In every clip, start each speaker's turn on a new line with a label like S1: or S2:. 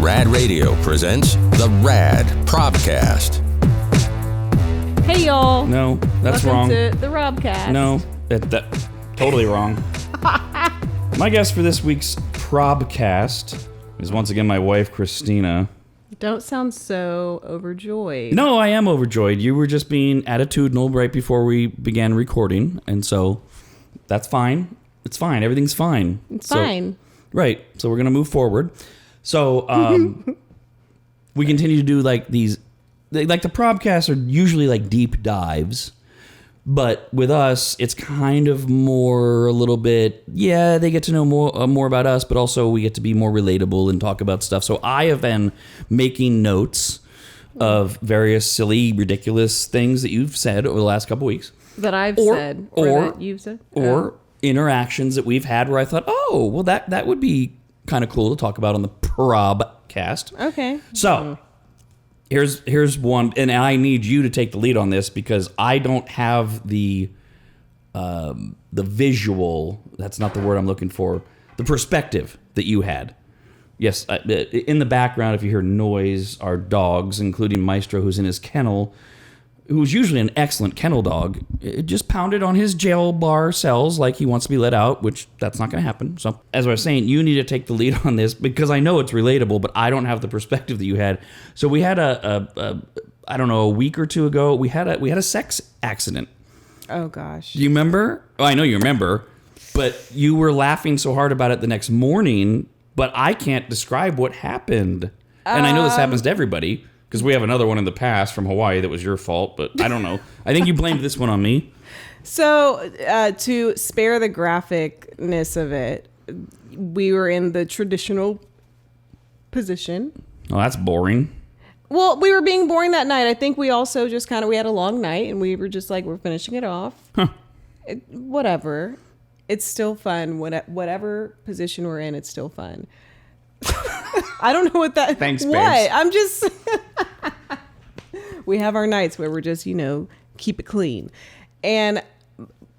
S1: RAD Radio presents the RAD pROBcast.
S2: Hey y'all.
S3: No, that's wrong.
S2: Welcome to the pROBcast.
S3: No, that totally wrong. My guest for this week's pROBcast is once again my wife, Christina.
S2: Don't sound so overjoyed.
S3: No, I am overjoyed. You were just being attitudinal right before we began recording, and so that's fine. It's fine. Everything's fine.
S2: It's fine.
S3: Right. So we're going to move forward. So we continue to do like these, like the pROBcasts are usually like deep dives, but with us, it's kind of more a little bit, yeah, they get to know more about us, but also we get to be more relatable and talk about stuff. So I have been making notes of various silly, ridiculous things that you've said over the last couple weeks.
S2: That I've said. Or that you've said.
S3: Or interactions that we've had where I thought, oh, well, that would be kind of cool to talk about on the pROBcast.
S2: Okay.
S3: So here's one, and I need you to take the lead on this because I don't have the visual. That's not the word I'm looking for. The perspective that you had. Yes, in the background, if you hear noise, our dogs, including Maestro, who's in his kennel, who's usually an excellent kennel dog, just pounded on his jail bar cells like he wants to be let out, which that's not going to happen. So, as I was saying, you need to take the lead on this because I know it's relatable, but I don't have the perspective that you had. So we had I don't know, a week or two ago, we had a sex accident.
S2: Oh gosh.
S3: Do you remember? Oh, I know you remember, but you were laughing so hard about it the next morning, but I can't describe what happened. And I know this happens to everybody. Because we have another one in the past from Hawaii that was your fault, but I don't know. I think you blamed this one on me.
S2: So, to spare the graphicness of it, we were in the traditional position.
S3: Oh, that's boring.
S2: Well, we were being boring that night. I think we also just we had a long night, and we were just like, we're finishing it off.
S3: Huh.
S2: Whatever. It's still fun. Whatever position we're in, it's still fun. I don't know what that.
S3: Thanks,
S2: what?
S3: babes.
S2: I'm just. We have our nights where we're just, keep it clean, and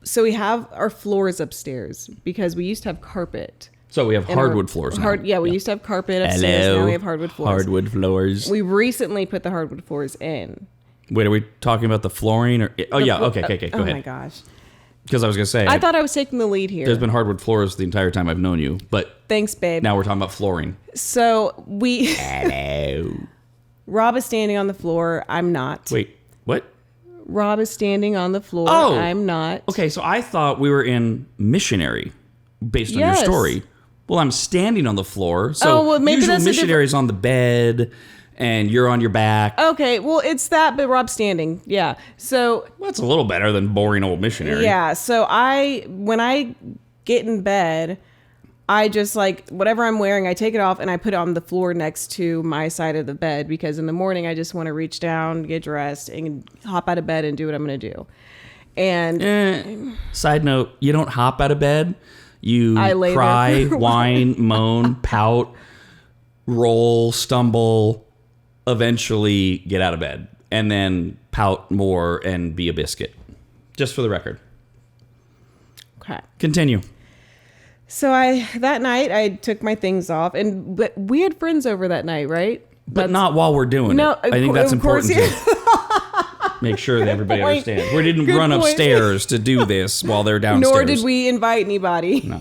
S2: so we have our floors upstairs because we used to have carpet.
S3: So we have hardwood floors now.
S2: We used to have carpet upstairs.
S3: Hello.
S2: Now we have hardwood floors.
S3: Hardwood floors.
S2: We recently put the hardwood floors in.
S3: Wait, are we talking about the flooring or? Oh yeah. Okay. Go ahead.
S2: Oh my gosh.
S3: Because I was gonna say.
S2: I thought I was taking the lead here.
S3: There's been hardwood floors the entire time I've known you, but.
S2: Thanks, babe.
S3: Now we're talking about flooring.
S2: So we.
S3: Hello.
S2: Rob is standing on the floor. I'm not.
S3: Wait. What?
S2: Rob is standing on the floor.
S3: Oh.
S2: I'm not.
S3: Okay, so I thought we were in missionary, based on your story. Well, I'm standing on the floor, so
S2: maybe
S3: usually
S2: that's
S3: missionary's on the bed, and you're on your back.
S2: Okay, well, it's that, but Rob's standing. Yeah, so...
S3: Well, that's a little better than boring old missionary.
S2: Yeah, so when I get in bed, I just, whatever I'm wearing, I take it off, and I put it on the floor next to my side of the bed, because in the morning, I just want to reach down, get dressed, and hop out of bed and do what I'm going to do. And...
S3: Side note, you don't hop out of bed. You
S2: lay
S3: cry,
S2: there.
S3: whine, moan, pout, roll, stumble, eventually get out of bed, and then pout more and be a biscuit. Just for the record.
S2: Okay.
S3: Continue.
S2: So that night, I took my things off, but we had friends over that night, right?
S3: But not while we're doing it. I think that's important to make sure that everybody understands. We didn't run upstairs to do this while they're downstairs.
S2: Nor did we invite anybody.
S3: No.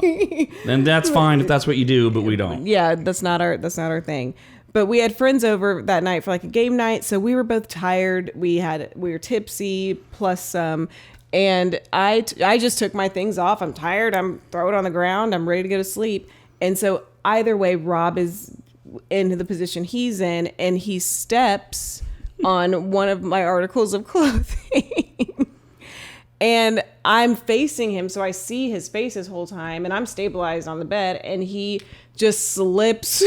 S3: And that's fine if that's what you do, but we don't.
S2: Yeah, that's not our thing. But we had friends over that night for a game night, so we were both tired. We were tipsy plus some, and I just took my things off. I'm tired. I'm throw it on the ground. I'm ready to go to sleep. And so either way, Rob is in the position he's in, and he steps on one of my articles of clothing. And I'm facing him, so I see his face this whole time, and I'm stabilized on the bed, and he just slips.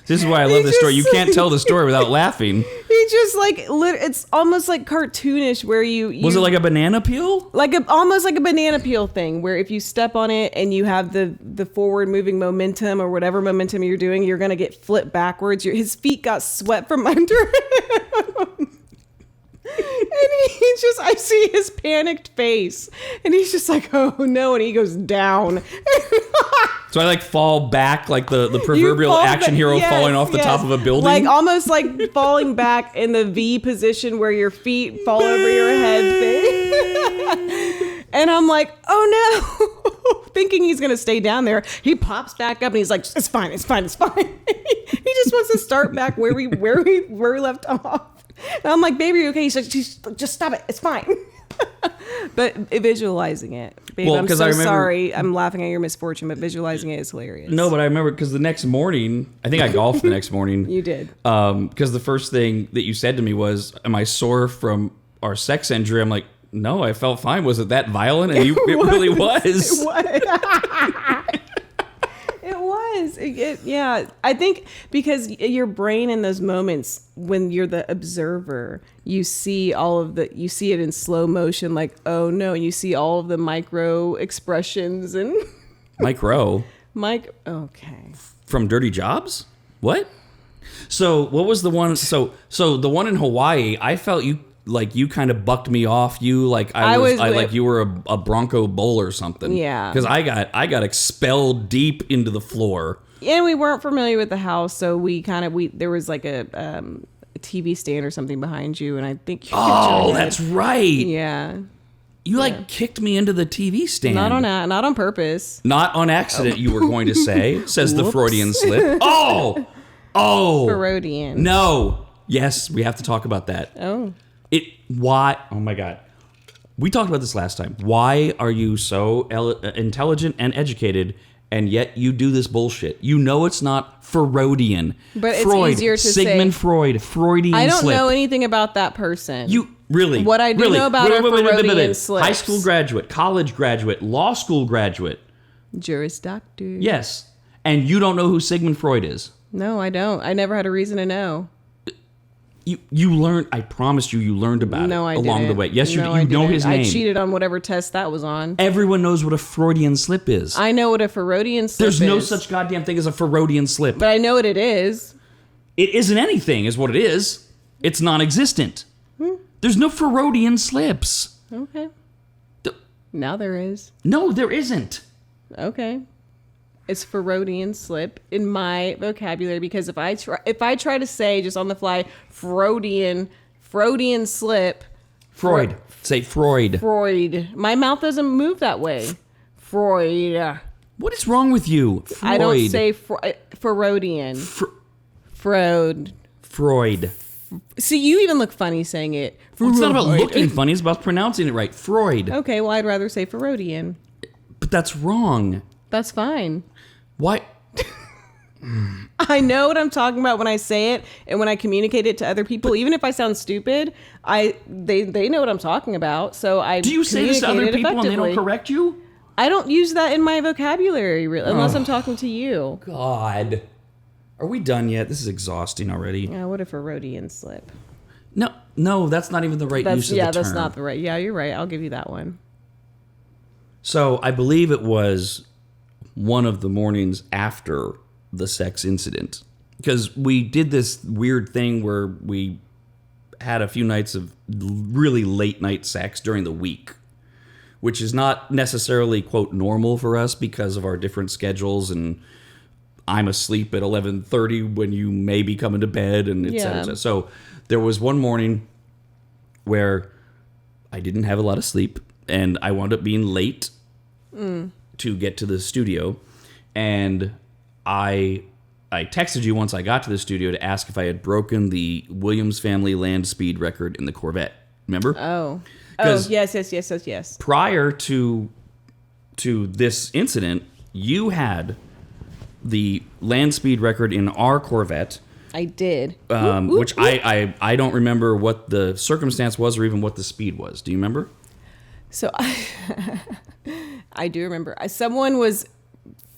S3: This is why I love this story. You can't tell the story without laughing.
S2: He just it's almost like cartoonish where you
S3: was it like a banana peel?
S2: Almost like a banana peel thing where if you step on it and you have the forward moving momentum or whatever momentum you're doing, you're going to get flipped backwards. His feet got swept from under him. he's just, I see his panicked face, and he's just like, oh no, and he goes down.
S3: So I like fall back like the proverbial action hero falling off the top of a building.
S2: Like almost like falling back in the V position where your feet fall over your head thing. And I'm like, oh no, thinking he's going to stay down there. He pops back up and he's like, it's fine. He just wants to start back where we left off. And I'm like, baby, okay? He's like, just stop it. It's fine. But visualizing it, babe, I'm so sorry. I'm laughing at your misfortune, but visualizing it is hilarious.
S3: No, but I remember because the next morning, I think I golfed the next morning.
S2: You did.
S3: Because the first thing that you said to me was, am I sore from our sex injury? I'm like, no, I felt fine. Was it that violent? And it really was.
S2: It was. It was. Yeah. I think because your brain in those moments, when you're the observer, you see you see it in slow motion, like, oh no, and you see all of the micro expressions and okay.
S3: From Dirty Jobs? What? So what was the one? So the one in Hawaii, I felt you kind of bucked me off. You like you were a Bronco bull or something.
S2: Yeah.
S3: Because I got expelled deep into the floor.
S2: And we weren't familiar with the house, so there was like a TV stand or something behind you, and I think you
S3: that's right.
S2: Yeah.
S3: You kicked me into the TV stand.
S2: Not on purpose.
S3: Not on accident, you were going to say, says the Freudian slip. Oh.
S2: Freudian.
S3: No. Yes, we have to talk about that.
S2: Oh.
S3: Why? Oh my God. We talked about this last time. Why are you so intelligent and educated, and yet you do this bullshit? You know it's not Freudian.
S2: But
S3: Freud,
S2: it's easier to
S3: Sigmund
S2: say.
S3: Freud, Freudian
S2: I don't
S3: slip.
S2: know anything about that person.
S3: You really?
S2: What I do know about are Freudian slips.
S3: High school graduate, college graduate, law school graduate.
S2: Juris Doctor.
S3: Yes. And you don't know who Sigmund Freud is?
S2: No, I don't. I never had a reason to know.
S3: You learned, I promise you learned about it along the way. Yes, you know his name.
S2: I cheated on whatever test that was on.
S3: Everyone knows what a Freudian slip is.
S2: I know what a Freudian slip is.
S3: There's no such goddamn thing as a Freudian slip.
S2: But I know what it is.
S3: It isn't anything, is what it is. It's non-existent. There's no Freudian slips.
S2: Okay. Now there is.
S3: No, there isn't.
S2: Okay. It's Freudian slip in my vocabulary, because if I try to say just on the fly Freudian slip,
S3: Freud. Say Freud.
S2: Freud. My mouth doesn't move that way. Freud.
S3: What is wrong with you? Freud.
S2: I don't say Freudian. Freud.
S3: Freud.
S2: See, you even look funny saying it.
S3: Well, it's not about looking funny. It's about pronouncing it right. Freud.
S2: Okay, well, I'd rather say Freudian.
S3: But that's wrong.
S2: That's fine.
S3: Why?
S2: I know what I'm talking about when I say it, and when I communicate it to other people, even if I sound stupid, they know what I'm talking about. So I
S3: do you say this to other people and they don't correct you?
S2: I don't use that in my vocabulary unless I'm talking to you.
S3: God, are we done yet? This is exhausting already.
S2: Yeah, what if a Freudian slip?
S3: No, that's not even the right use of the term.
S2: Yeah, that's not the right. Yeah, you're right. I'll give you that one.
S3: So I believe it was one of the mornings after the sex incident, because we did this weird thing where we had a few nights of really late night sex during the week, which is not necessarily, quote, normal for us because of our different schedules, and I'm asleep at 11:30 when you may be coming to bed, and et cetera, et cetera. So there was one morning where I didn't have a lot of sleep, and I wound up being late to get to the studio, and I texted you once I got to the studio to ask if I had broken the Williams family land speed record in the Corvette. Remember?
S2: Oh, yes.
S3: Prior to this incident, you had the land speed record in our Corvette.
S2: I did.
S3: Which I don't remember what the circumstance was or even what the speed was. Do you remember?
S2: So I do remember. Someone was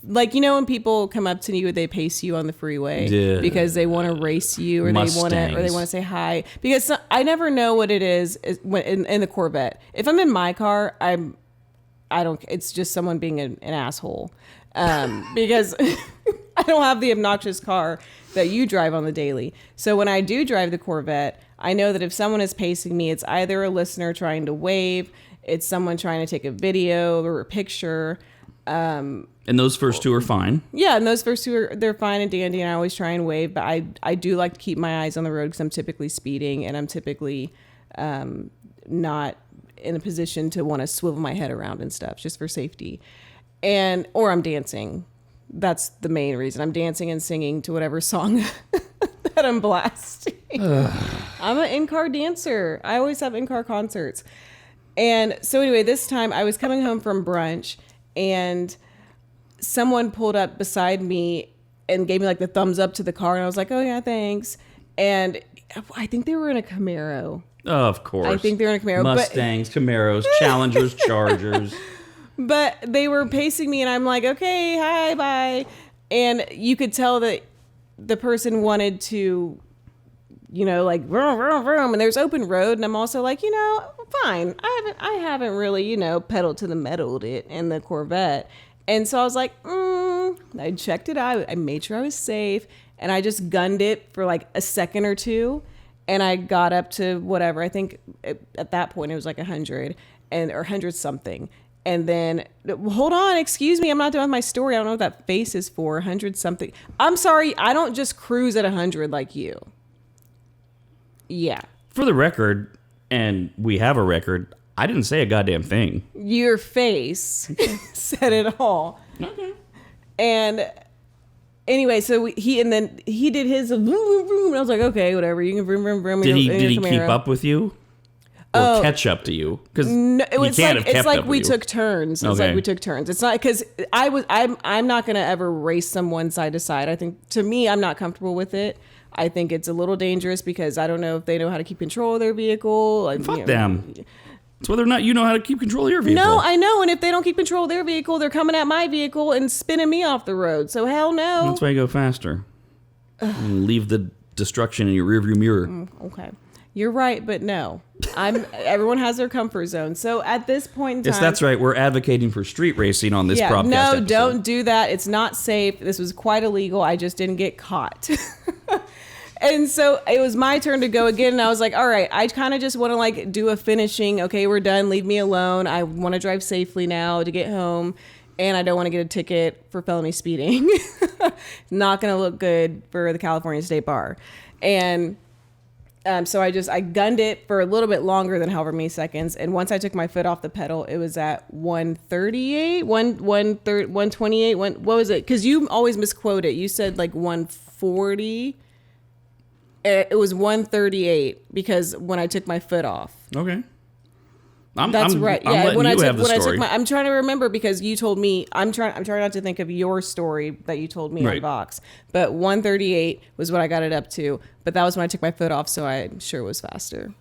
S2: like, you know, when people come up to you, they pace you on the freeway because they want to race you, or they want to say hi. Because I never know what it is in the Corvette. If I'm in my car, I don't. It's just someone being an asshole, because I don't have the obnoxious car that you drive on the daily. So when I do drive the Corvette, I know that if someone is pacing me, it's either a listener trying to wave, it's someone trying to take a video or a picture.
S3: And those first two are fine.
S2: Yeah, and those first two they're fine and dandy, and I always try and wave, but I do like to keep my eyes on the road because I'm typically speeding, and I'm typically not in a position to want to swivel my head around and stuff, just for safety. Or I'm dancing. That's the main reason. I'm dancing and singing to whatever song that I'm blasting. I'm an in-car dancer. I always have in-car concerts. And so anyway, this time I was coming home from brunch, and someone pulled up beside me and gave me like the thumbs up to the car, and I was like, oh yeah, thanks. And I think they were in a Camaro.
S3: Oh, of course.
S2: I think they're in a Camaro.
S3: Mustangs, Camaros, Challengers, Chargers.
S2: But they were pacing me, and I'm like, okay, hi, bye. And you could tell that the person wanted to, like vroom, vroom, vroom, and there's open road, and I'm also like, fine. I haven't really, pedaled to the metal in the Corvette. And so I was like, I checked it out. I made sure I was safe, and I just gunned it for like a second or two. And I got up to whatever. I think at that point it was like 100 or 100 something. And then, hold on, excuse me, I'm not done with my story. I don't know what that face is for. 100 something. I'm sorry, I don't just cruise at 100 like you. Yeah.
S3: For the record, and we have a record, I didn't say a goddamn thing.
S2: Your face said it all.
S3: Okay.
S2: And anyway, so he did his vroom, vroom, vroom, and I was like, okay, whatever. You can vroom, vroom, vroom.
S3: Did he keep up with you? Or catch up to you? Because
S2: no,
S3: it's
S2: like we took turns. It's like we took turns. It's not because I'm not going to ever race someone side to side. I think, to me, I'm not comfortable with it. I think it's a little dangerous because I don't know if they know how to keep control of their vehicle.
S3: Fuck them. It's whether or not you know how to keep control of your vehicle.
S2: No, I know. And if they don't keep control of their vehicle, they're coming at my vehicle and spinning me off the road. So hell no.
S3: That's why you go faster. And leave the destruction in your rearview mirror.
S2: Okay. You're right, but no. Everyone has their comfort zone. So at this point in time...
S3: Yes, that's right. We're advocating for street racing on this pROBcast episode.
S2: Don't do that. It's not safe. This was quite illegal. I just didn't get caught. And so it was my turn to go again, and I was like, all right, I kind of just want to like do a finishing. Okay, we're done. Leave me alone. I want to drive safely now to get home, and I don't want to get a ticket for felony speeding. Not going to look good for the California State Bar. And so I gunned it for a little bit longer than however many seconds. And once I took my foot off the pedal, it was at 138, 128. What was it? Because you always misquote it. You said like 140. It was 138 because when I took my foot off.
S3: Okay.
S2: That's right. Yeah.
S3: When I took
S2: I'm trying to remember because you told me. I'm trying not to think of your story that you told me on Vox. But 138 was what I got it up to. But that was when I took my foot off, so I'm sure it was faster.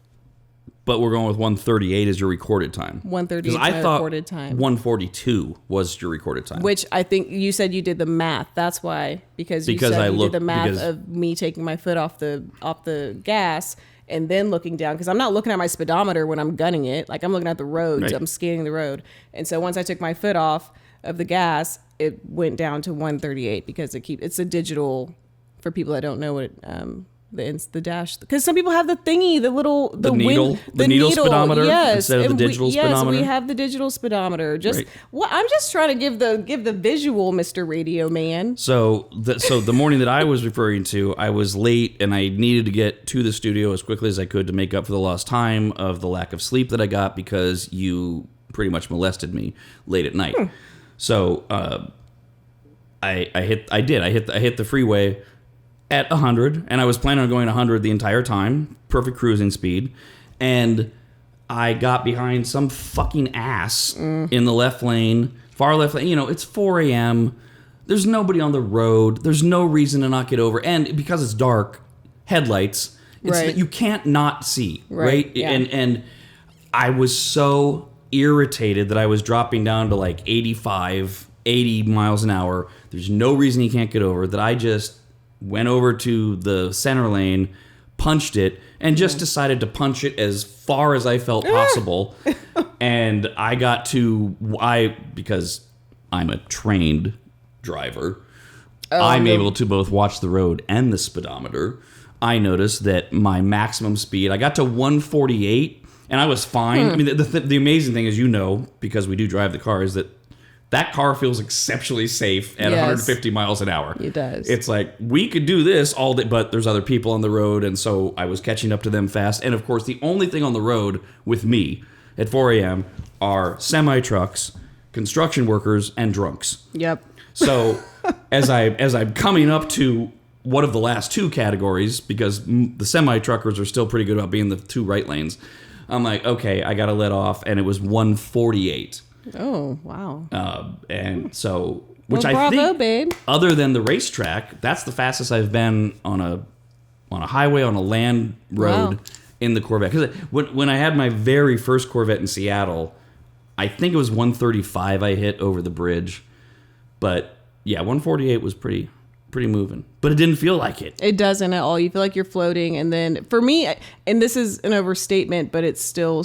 S3: But we're going with 138 as your recorded time.
S2: 138 is my recorded time.
S3: 142 was your recorded time.
S2: Which I think you said you did the math. That's why. Because you said you did the math of me taking my foot off the gas and then looking down. Because I'm not looking at my speedometer when I'm gunning it. Like I'm looking at the road. Right. I'm scanning the road. And so once I took my foot off of the gas, it went down to 138 because it's a digital, for people that don't know what the dash, because some people have the thingy, the needle
S3: speedometer,
S2: yes,
S3: instead of the digital speedometer.
S2: Yes, we have the digital speedometer. I'm just trying to give the visual, Mr. Radio Man.
S3: So the morning that I was referring to, I was late and I needed to get to the studio as quickly as I could to make up for the lost time of the lack of sleep that I got because you pretty much molested me late at night. So I hit the freeway at 100, and I was planning on going 100 the entire time, perfect cruising speed, and I got behind some fucking ass in the left lane, far left lane. It's 4 a.m. There's nobody on the road. There's no reason to not get over, and because it's dark, headlights, you can't not see, right?
S2: Yeah.
S3: And I was so irritated that I was dropping down to like 85, 80 miles an hour. There's no reason you can't get over that. I just went over to the center lane, punched it, and just decided to punch it as far as I felt possible. And because I'm a trained driver, I'm able to both watch the road and the speedometer. I noticed that my maximum speed, I got to 148 and I was fine. I mean, the amazing thing is, because we do drive the car, is that car feels exceptionally safe at 150 miles an hour.
S2: It does.
S3: It's like, we could do this all day, but there's other people on the road, and so I was catching up to them fast. And of course, the only thing on the road with me at 4 a.m. are semi-trucks, construction workers, and drunks.
S2: Yep.
S3: So as I'm coming up to one of the last two categories, because the semi-truckers are still pretty good about being the two right lanes, I'm like, okay, I got to let off, and it was 148.
S2: Oh, wow.
S3: And so, which
S2: well,
S3: I
S2: bravo,
S3: think,
S2: babe.
S3: Other than the racetrack, that's the fastest I've been on a highway, on a land road in the Corvette. Because when I had my very first Corvette in Seattle, I think it was 135 I hit over the bridge. But yeah, 148 was pretty moving. But it didn't feel like it.
S2: It doesn't at all. You feel like you're floating. And then for me, and this is an overstatement, but it's still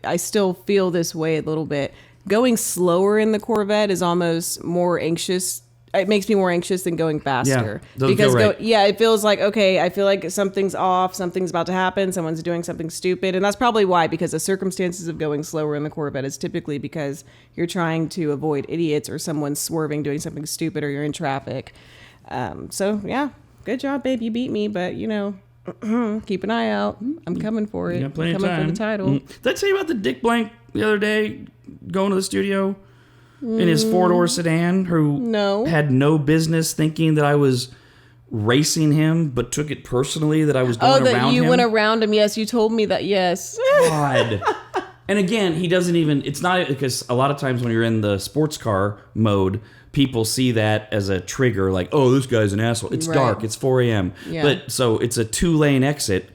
S2: I still feel this way a little bit. Going slower in the Corvette is almost more anxious. It makes me more anxious than going faster.
S3: Yeah, because
S2: it feels like, okay, I feel like something's off, something's about to happen, someone's doing something stupid. And that's probably why, because the circumstances of going slower in the Corvette is typically because you're trying to avoid idiots or someone swerving, doing something stupid, or you're in traffic. So yeah, good job, babe. You beat me, but keep an eye out. I'm coming for it.
S3: You got plenty
S2: I'm coming
S3: of time
S2: for the title.
S3: Did I tell you about the Dick Blank the other day going to the studio in his 4-door sedan, who had no business thinking that I was racing him, but took it personally that I was going around him? Oh, that you
S2: went around him. Yes, you told me that. Yes.
S3: God. And again, he doesn't even, it's not, because a lot of times when you're in the sports car mode, people see that as a trigger, like, oh, this guy's an asshole. It's dark. It's 4 a.m. Yeah. But so it's a 2-lane exit,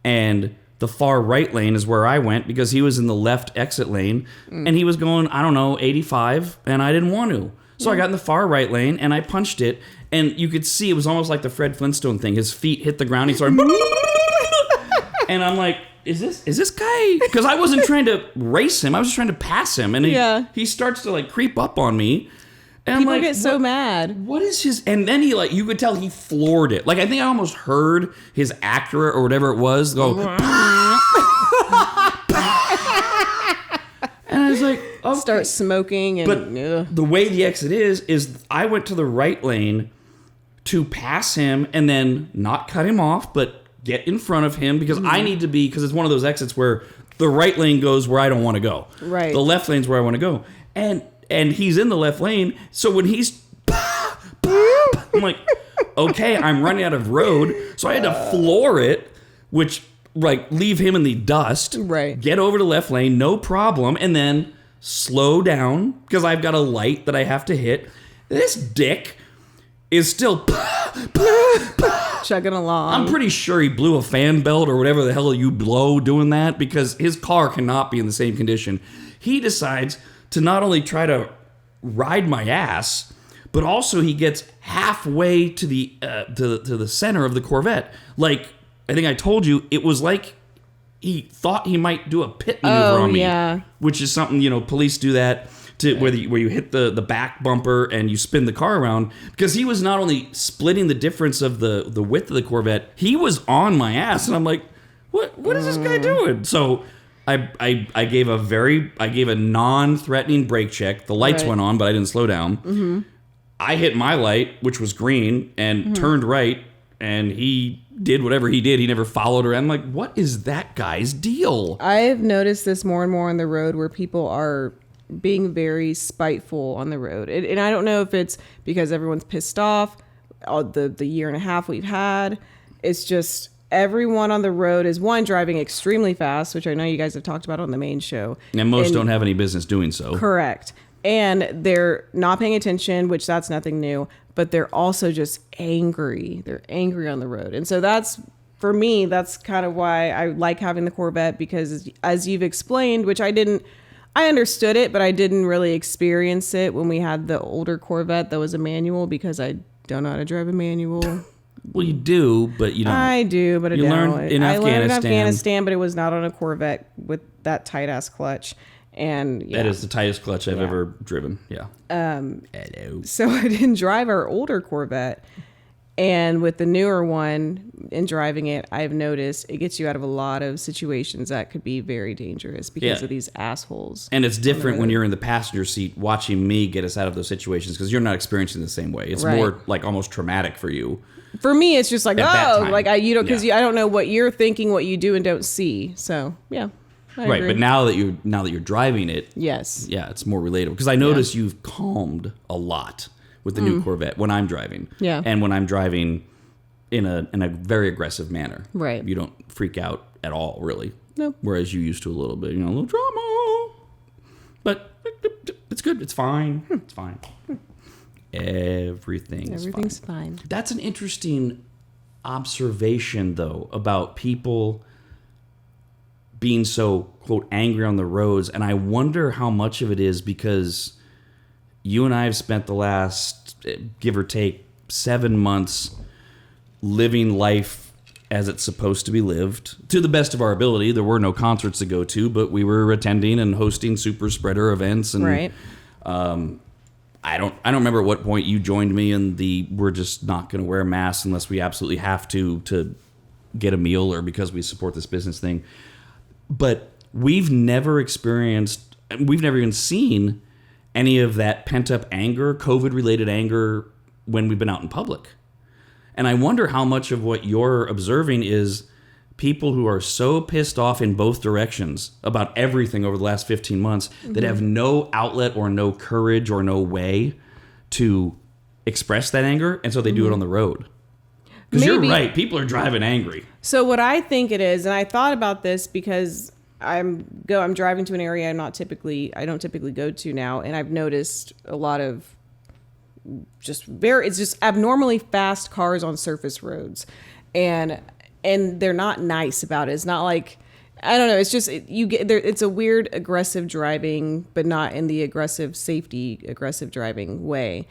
S3: and the far right lane is where I went because he was in the left exit lane, and he was going, 85, and I didn't want to. So I got in the far right lane, and I punched it, and you could see it was almost like the Fred Flintstone thing. His feet hit the ground. He started, and I'm like, is this guy? Because I wasn't trying to race him. I was just trying to pass him, and he starts to creep up on me. And
S2: people get so mad.
S3: What is his? And then you could tell he floored it. I think I almost heard his Acura or whatever it was go. And I was like, okay.
S2: Start smoking.
S3: But the way the exit is I went to the right lane to pass him and then not cut him off, but get in front of him because I need to be, because it's one of those exits where the right lane goes where I don't want to go.
S2: Right.
S3: The left lane's where I want to go. And he's in the left lane, so when he's... I'm like, okay, I'm running out of road, so I had to floor it, which, leave him in the dust, get over to left lane, no problem, and then slow down, because I've got a light that I have to hit. This dick is still...
S2: chugging along.
S3: I'm pretty sure he blew a fan belt or whatever the hell you blow doing that, because his car cannot be in the same condition. He decides to not only try to ride my ass, but also he gets halfway to the to the center of the Corvette. I think I told you, it was like he thought he might do a pit maneuver on me, which is something, police do that to where you hit the back bumper and you spin the car around, because he was not only splitting the difference of the width of the Corvette, he was on my ass, and I'm like, what is this guy doing? So I gave a non-threatening brake check. The lights went on, but I didn't slow down. Mm-hmm. I hit my light, which was green, and turned right, and he did whatever he did. He never followed her. I'm like, what is that guy's deal?
S2: I've noticed this more and more on the road, where people are being very spiteful on the road. And I don't know if it's because everyone's pissed off, the year and a half we've had. It's just... everyone on the road is, one, driving extremely fast, which I know you guys have talked about on the main show.
S3: And most don't have any business doing so.
S2: Correct. And they're not paying attention, which that's nothing new, but they're also just angry. They're angry on the road. And so for me, that's kind of why I like having the Corvette, because as you've explained, which I understood it, but I didn't really experience it when we had the older Corvette that was a manual, because I don't know how to drive a manual.
S3: Well, you do, but you don't.
S2: I do, but I don't.
S3: Learned in
S2: I
S3: Afghanistan.
S2: learned in Afghanistan, but it was not on a Corvette with that tight-ass clutch. And
S3: that is the tightest clutch I've ever driven. Yeah.
S2: Hello. So I didn't drive our older Corvette. And with the newer one, in driving it, I've noticed it gets you out of a lot of situations that could be very dangerous because of these assholes.
S3: And it's different when you're in the passenger seat watching me get us out of those situations because you're not experiencing the same way. It's more like almost traumatic for you.
S2: For me, it's just like, like I don't know what you're thinking, what you do and don't see. So yeah, I agree.
S3: But now that you're driving it,
S2: yes,
S3: it's more relatable because I notice you've calmed a lot with the new Corvette when I'm driving, and when I'm driving in a very aggressive manner,
S2: right?
S3: You don't freak out at all, really.
S2: Nope.
S3: Whereas you used to a little bit, a little drama, but it's good. It's fine. It's fine. Everything's
S2: fine.
S3: That's an interesting observation, though, about people being so, quote, angry on the roads. And I wonder how much of it is because you and I have spent the last, give or take, 7 months living life as it's supposed to be lived to the best of our ability. There were no concerts to go to, but we were attending and hosting super spreader events. And,
S2: right.
S3: I don't remember at what point you joined me in the we're just not going to wear masks unless we absolutely have to get a meal or because we support this business thing. But we've never even seen any of that pent-up anger, COVID-related anger when we've been out in public. And I wonder how much of what you're observing is people who are so pissed off in both directions about everything over the last 15 months that have no outlet or no courage or no way to express that anger, and so they do it on the road. Because you're right, people are driving angry.
S2: So what I think it is, and I thought about this because I'm driving to an area I don't typically go to now, and I've noticed a lot of it's just abnormally fast cars on surface roads, and they're not nice about it. It's not like, I don't know. It's just you get there. It's a weird aggressive driving, but not in the aggressive driving way.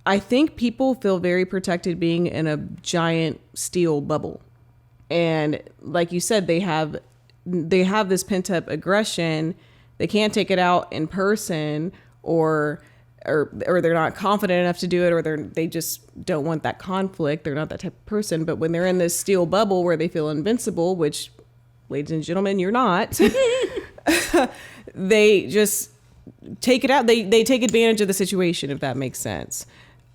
S2: I think people feel very protected being in a giant steel bubble, and like you said, they have this pent up aggression. They can't take it out in person, or they're not confident enough to do it, or they just don't want that conflict. They're not that type of person. But when they're in this steel bubble where they feel invincible, which, ladies and gentlemen, you're not, they just take it out. They take advantage of the situation, if that makes sense.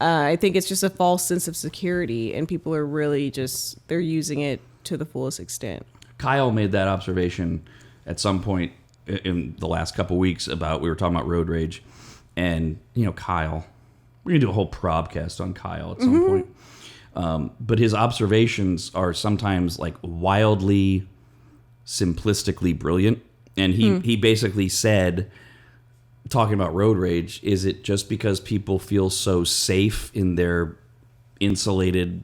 S2: I think it's just a false sense of security, and people are really they're using it to the fullest extent.
S3: Kyle made that observation at some point in the last couple weeks we were talking about road rage. And, Kyle, we're going to do a whole pROBcast on Kyle at some point. But his observations are sometimes like wildly simplistically brilliant. And he basically said, talking about road rage, is it just because people feel so safe in their insulated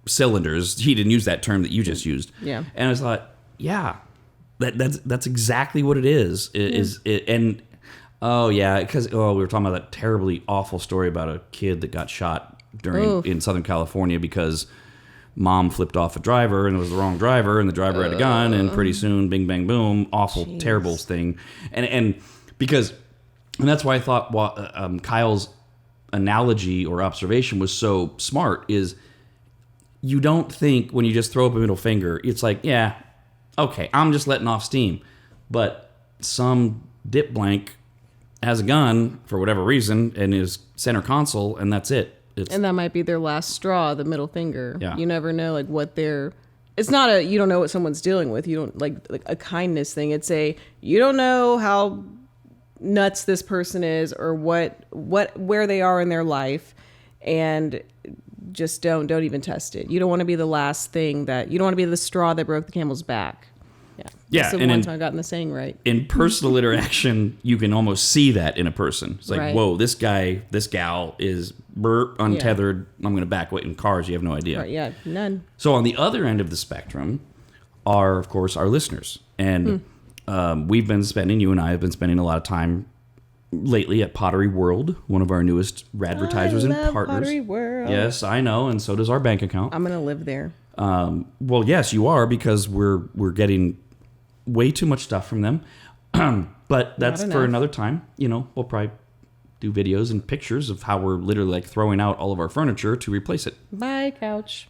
S3: cylinders? He didn't use that term that you just used.
S2: Yeah.
S3: And I thought, that's exactly what it is. And oh, yeah, because we were talking about that terribly awful story about a kid that got shot in Southern California because mom flipped off a driver and it was the wrong driver and the driver had a gun and pretty soon, bing, bang, boom, awful, terrible thing. And that's why I thought Kyle's analogy or observation was so smart is you don't think when you just throw up a middle finger, it's like, yeah, okay, I'm just letting off steam. But some dip blank has a gun for whatever reason in his center console, and that's it.
S2: And that might be their last straw, the middle finger.
S3: Yeah.
S2: You never know what it's not you don't know what someone's dealing with. You don't like a kindness thing. It's you don't know how nuts this person is or where they are in their life, and just don't even test it. You don't want to be the last thing you don't want to be the straw that broke the camel's back.
S3: Yeah,
S2: that's the one time I've gotten the saying right.
S3: In personal interaction, you can almost see that in a person. It's like,
S2: right.
S3: Whoa, this gal is untethered. Yeah. I'm going to back away. In cars, you have no idea.
S2: Right, yeah, none.
S3: So on the other end of the spectrum are, of course, our listeners. And you and I have been spending a lot of time lately at Pottery World, one of our newest radvertisers and partners.
S2: Pottery World.
S3: Yes, I know, and so does our bank account.
S2: I'm going to live there.
S3: Well, yes, you are, because we're getting way too much stuff from them. But that's for another time. We'll probably do videos and pictures of how we're literally like throwing out all of our furniture to replace it.
S2: Buy couch.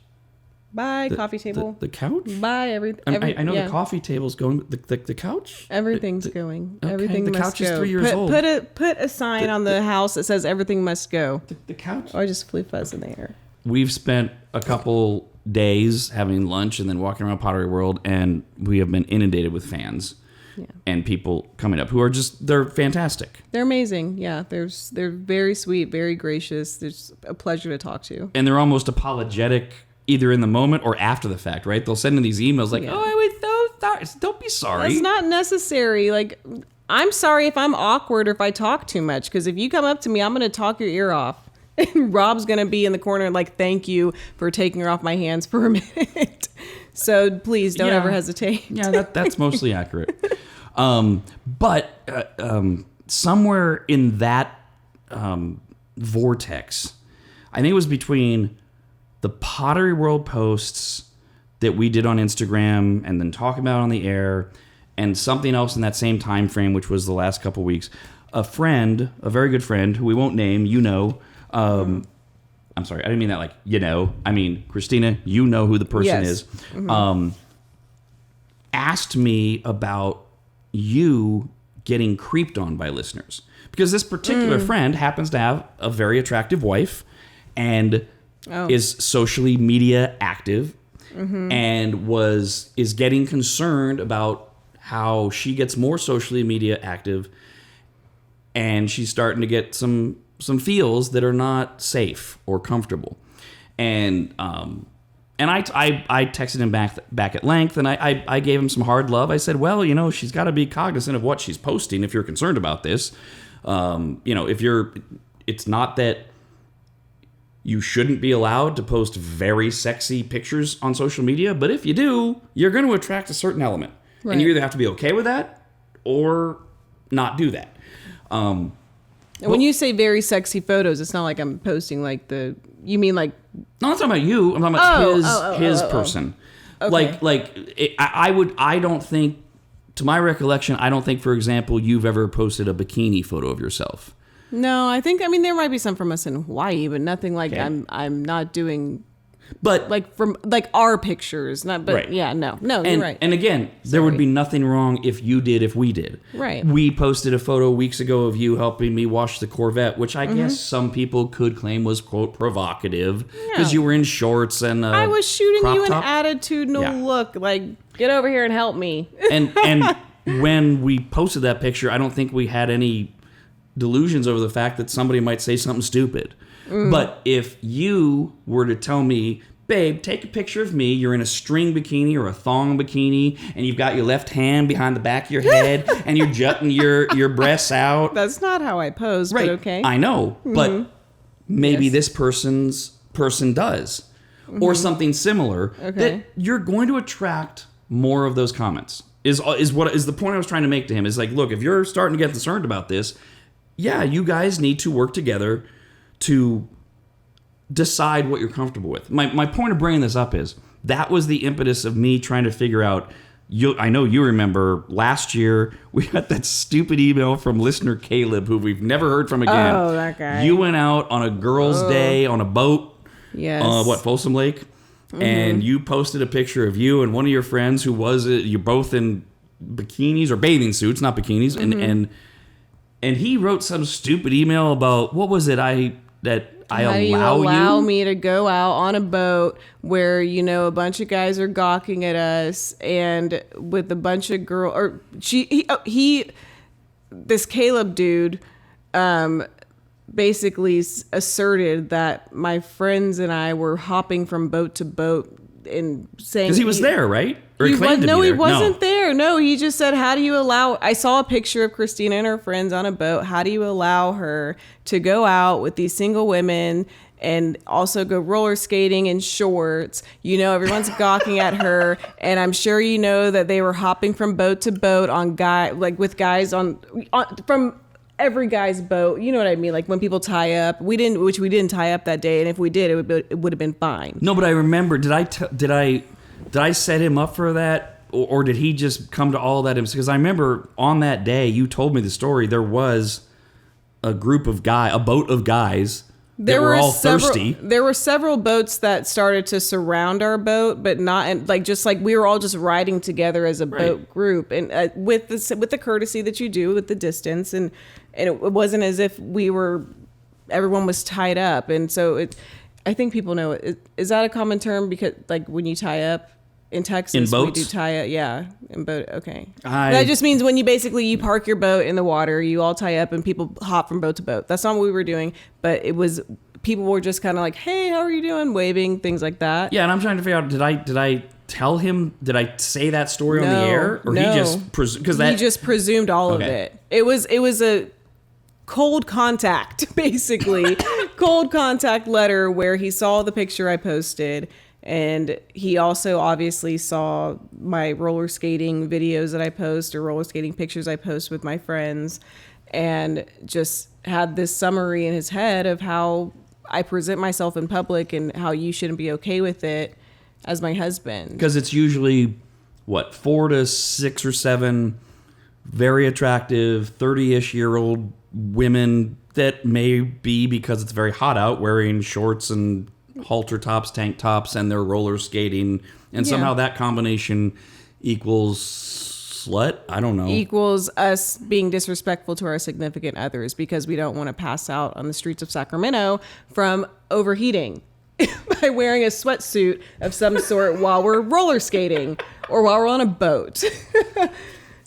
S2: Buy coffee table.
S3: The couch?
S2: Buy everything.
S3: I know the coffee table's going. The couch?
S2: Everything's going.
S3: Okay,
S2: Everything
S3: the
S2: must
S3: couch
S2: go.
S3: is 3 years old.
S2: Put a sign on the house that says everything must go.
S3: The couch?
S2: Or just flip fuzz in the air.
S3: We've spent a couple days having lunch and then walking around Pottery World, and we have been inundated with fans. Yeah. And people coming up who are they're fantastic.
S2: They're amazing. Yeah, they're very sweet, very gracious. There's a pleasure to talk to.
S3: And they're almost apologetic either in the moment or after the fact, right? They'll send in these emails like, "Oh, I was so sorry." Don't be sorry.
S2: That's not necessary. Like, I'm sorry if I'm awkward or if I talk too much, because if you come up to me, I'm going to talk your ear off. And Rob's going to be in the corner like, "Thank you for taking her off my hands for a minute." So please don't ever hesitate.
S3: Yeah, that's mostly accurate. But somewhere in that vortex, I think it was between the Pottery World posts that we did on Instagram and then talking about on the air, and something else in that same time frame, which was the last couple weeks. A very good friend, who we won't name, I'm sorry, I didn't mean that like, I mean, Christina, you know who the person is, asked me about you getting creeped on by listeners. Because this particular friend happens to have a very attractive wife and is socially media active and is getting concerned about how she gets more socially media active, and she's starting to get some feels that are not safe or comfortable. And I texted him back at length, and I gave him some hard love. I said, well, she's got to be cognizant of what she's posting if you're concerned about this. It's not that you shouldn't be allowed to post very sexy pictures on social media, but if you do, you're going to attract a certain element. Right. And you either have to be okay with that or not do that.
S2: And when you say very sexy photos, it's not like I'm posting like you mean like...
S3: No, I'm talking about you. I'm talking about his person. Okay. I don't think, to my recollection, I don't think, for example, you've ever posted a bikini photo of yourself.
S2: No, there might be some from us in Hawaii, but nothing like I'm not doing... But like from like our pictures, not but right. Yeah, no, you're right.
S3: And again, there would be nothing wrong if we did.
S2: Right.
S3: We posted a photo weeks ago of you helping me wash the Corvette, which I guess some people could claim was quote provocative because you were in shorts and I
S2: was shooting you
S3: top.
S2: An attitudinal look, like get over here and help me.
S3: And when we posted that picture, I don't think we had any delusions over the fact that somebody might say something stupid. But if you were to tell me, babe, take a picture of me, you're in a string bikini or a thong bikini, and you've got your left hand behind the back of your head, and you're jutting your breasts out.
S2: That's not how I pose,
S3: right.
S2: But okay.
S3: I know, but maybe this person does. Or something similar, that you're going to attract more of those comments. Is the point I was trying to make to him, is like, look, if you're starting to get concerned about this, you guys need to work together to decide what you're comfortable with. My point of bringing this up is that was the impetus of me trying to figure out. I know you remember last year we got that stupid email from listener Caleb, who we've never heard from again.
S2: Oh, that guy.
S3: You went out on a girls' day on a boat.
S2: Yes.
S3: Folsom Lake, and you posted a picture of you and one of your friends who you're both in bikinis or bathing suits, not bikinis, and he wrote some stupid email about what was it? How do you
S2: allow me to go out on a boat where, a bunch of guys are gawking at us and with a bunch of this Caleb dude, basically asserted that my friends and I were hopping from boat to boat and saying...
S3: Because he was there, right? Or he claimed to be there.
S2: No, he wasn't there. No, he just said, how do you allow... I saw a picture of Christina and her friends on a boat. How do you allow her to go out with these single women and also go roller skating in shorts? Everyone's gawking at her. And I'm sure you know that they were hopping from boat to boat with guys on from every guy's boat. You know what I mean? Like when people tie up. We didn't tie up that day. And if we did, it would have been fine.
S3: No, but I remember, did I set him up for that, or did he just come to all that himself? Because I remember on that day you told me the story. There was a boat of guys that were all thirsty.
S2: There were several boats that started to surround our boat, but not just like we were all just riding together as a boat group, and with the courtesy that you do with the distance, and it wasn't as if everyone was tied up, and so I think people know it. Is that a common term? Because like when you tie up in Texas,
S3: in boats?
S2: We do tie up. Yeah, in boat. Okay, that just means when you park your boat in the water, you all tie up and people hop from boat to boat. That's not what we were doing, but people were just kind of like, "Hey, how are you doing?" Waving, things like that.
S3: Yeah, and I'm trying to figure out did I tell him? Did I say that story on the air, or he just he
S2: just presumed all of it? It was a cold contact, basically. Cold contact letter where he saw the picture I posted, and he also obviously saw my roller skating videos that I post, or roller skating pictures I post with my friends, and just had this summary in his head of how I present myself in public and how you shouldn't be okay with it as my husband.
S3: Because it's usually 4 to 6 or 7 very attractive 30-ish year old women that may be, because it's very hot out, wearing shorts and halter tops, tank tops, and they're roller skating, and somehow that combination equals slut. I don't know.
S2: Equals us being disrespectful to our significant others because we don't want to pass out on the streets of Sacramento from overheating by wearing a sweatsuit of some sort while we're roller skating or while we're on a boat.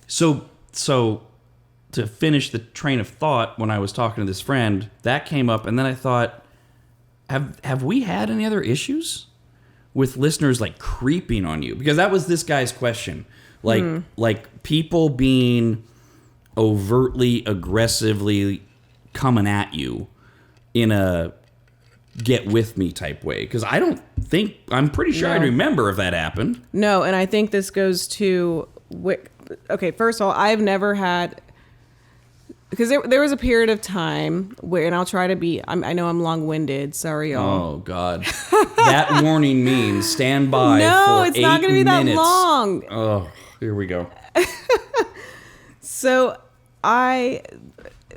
S3: So to finish the train of thought, when I was talking to this friend, that came up, and then I thought, have we had any other issues with listeners like creeping on you? Because that was this guy's question. Like people being overtly, aggressively coming at you in a get with me type way. Because I'm pretty sure I remember if that happened.
S2: No, and I think this goes to, okay, first of all, I've never had, because there was a period of time where, and I'll try to be, I know I'm long-winded, sorry y'all.
S3: Oh God. That warning means stand by for 8 minutes.
S2: No, it's not going to be that long.
S3: Oh, here we go.
S2: So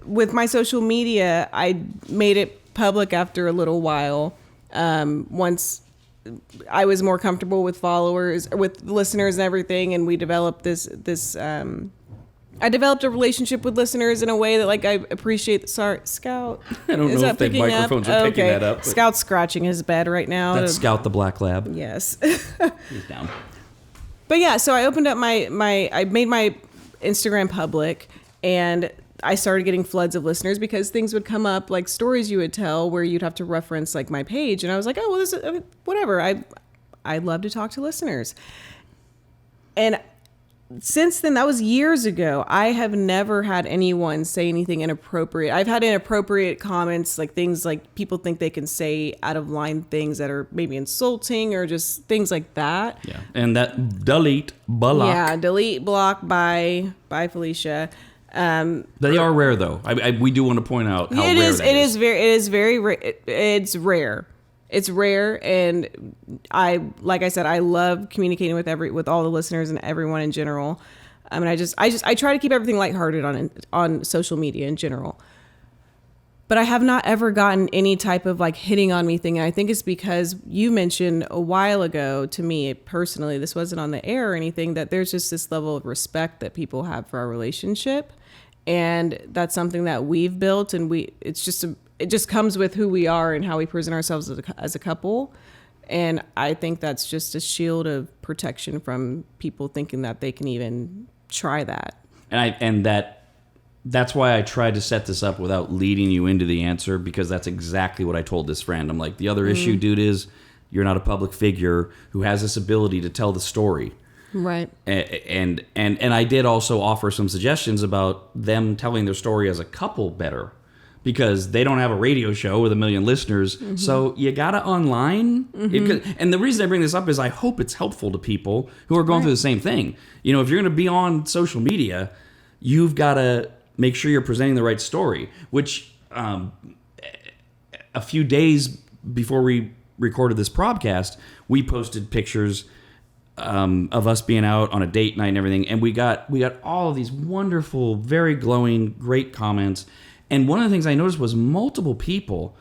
S2: with my social media, I made it public after a little while. Once I was more comfortable with followers, with listeners and everything, and we developed I developed a relationship with listeners in a way that, like, I appreciate. Sorry, Scout.
S3: I don't know if the microphones are picking that up.
S2: Scout's scratching his bed right now.
S3: That's Scout the black lab.
S2: Yes.
S3: He's down.
S2: But yeah, so I opened up I made my Instagram public, and I started getting floods of listeners because things would come up, like stories you would tell where you'd have to reference like my page, and I was like, oh well, this is whatever. I love to talk to listeners, and since then, that was years ago, I have never had anyone say anything inappropriate. I've had inappropriate comments, like things like people think they can say out of line things that are maybe insulting or just things like that.
S3: Yeah, and that delete, block.
S2: Yeah, delete, block, bye Felicia.
S3: They are rare, though. We do want to point out how rare that is.
S2: It is very rare. It's rare. It's rare, and like I said, I love communicating with all the listeners and everyone in general. I mean, I try to keep everything lighthearted on social media in general. But I have not ever gotten any type of like hitting on me thing, and I think it's because you mentioned a while ago to me personally, this wasn't on the air or anything, that there's just this level of respect that people have for our relationship, and that's something that we've built, and it just comes with who we are and how we present ourselves as a couple. And I think that's just a shield of protection from people thinking that they can even try that.
S3: And that's why I tried to set this up without leading you into the answer, because that's exactly what I told this friend. I'm like, the other issue, dude, is you're not a public figure who has this ability to tell the story.
S2: Right.
S3: And I did also offer some suggestions about them telling their story as a couple better, because they don't have a radio show with 1 million listeners. Mm-hmm. So you got to online. Mm-hmm. And the reason I bring this up is I hope it's helpful to people who are going through the same thing. You know, if you're going to be on social media, you've got to make sure you're presenting the right story, which a few days before we recorded this pROBcast, we posted pictures of us being out on a date night and everything. And we got all of these wonderful, very glowing, great comments. And one of the things I noticed was multiple people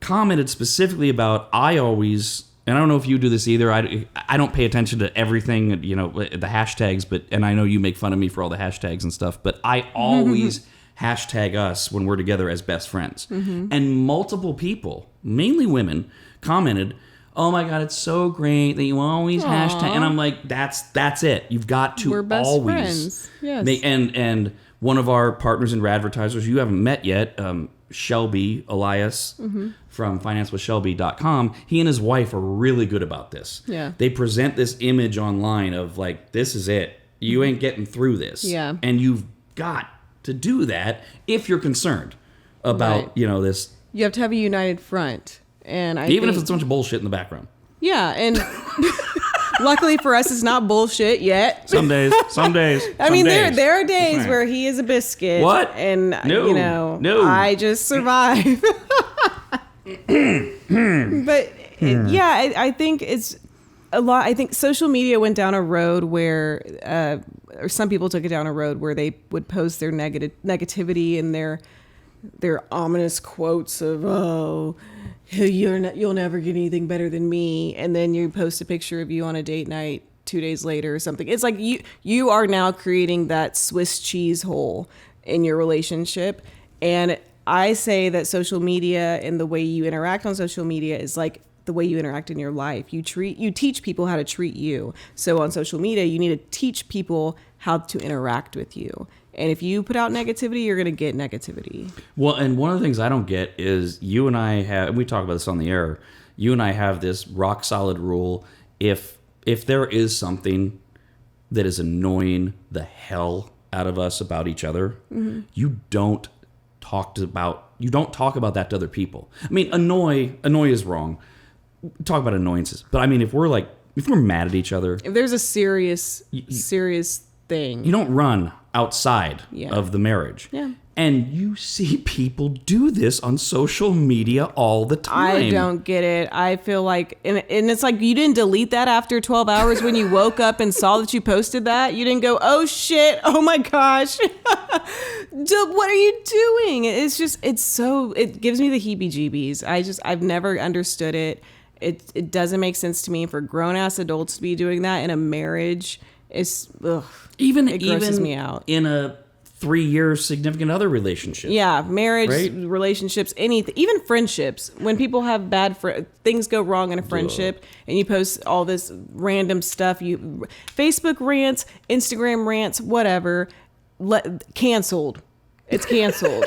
S3: commented specifically about, I always, and I don't know if you do this either, I don't pay attention to everything, you know, the hashtags, and I know you make fun of me for all the hashtags and stuff, but I always hashtag us when we're together as best friends. And multiple people, mainly women, commented, oh my God, it's so great that you always hashtag. And I'm like, that's it. You've got to
S2: We're best
S3: always.
S2: friends. Yes.
S3: And one of our partners in Radvertisers you haven't met yet, Shelby Elias from financewithshelby.com, he and his wife are really good about this.
S2: Yeah.
S3: They present this image online of like, this is it. You ain't getting through this.
S2: Yeah.
S3: And you've got to do that if you're concerned about,
S2: Right.
S3: you know, this.
S2: You have to have a united front. And
S3: Even if it's a bunch of bullshit in the background.
S2: Yeah, and luckily for us, it's not bullshit yet.
S3: Some days.
S2: I mean, there are days where he is a biscuit.
S3: What?
S2: And,
S3: No.
S2: I just survive. But, I think it's a lot. I think social media went down a road where, or some people took it down a road where they would post their negativity and their ominous quotes of, oh, you'll never get anything better than me, and then you post a picture of you on a date night 2 days later or something. It's like you are now creating that Swiss cheese hole in your relationship. And I say that social media and the way you interact on social media is like the way you interact in your life. You teach people how to treat you. So on social media, you need to teach people how to interact with you. And if you put out negativity, you're going to get negativity.
S3: Well, and one of the things I don't get is you and I have, and we talk about this on the air, you and I have this rock solid rule. If there is something that is annoying the hell out of us about each other, you don't talk about that to other people. I mean, annoy is wrong. Talk about annoyances. But I mean, if we're mad at each other,
S2: if there's a serious thing,
S3: you don't run outside of the marriage.
S2: Yeah.
S3: And you see people do this on social media all the time.
S2: I don't get it. I feel like, and it's like, you didn't delete that after 12 hours when you woke up and saw that you posted that. You didn't go, oh shit, oh my gosh. What are you doing? It gives me the heebie-jeebies. I've never understood it. It doesn't make sense to me for grown-ass adults to be doing that in a marriage. It grosses me out.
S3: In a 3-year significant other relationship.
S2: Yeah, marriage,
S3: right?
S2: Relationships, anything, even friendships. When people have things go wrong in a friendship, and you post all this random stuff, Facebook rants, Instagram rants, whatever, canceled. It's canceled.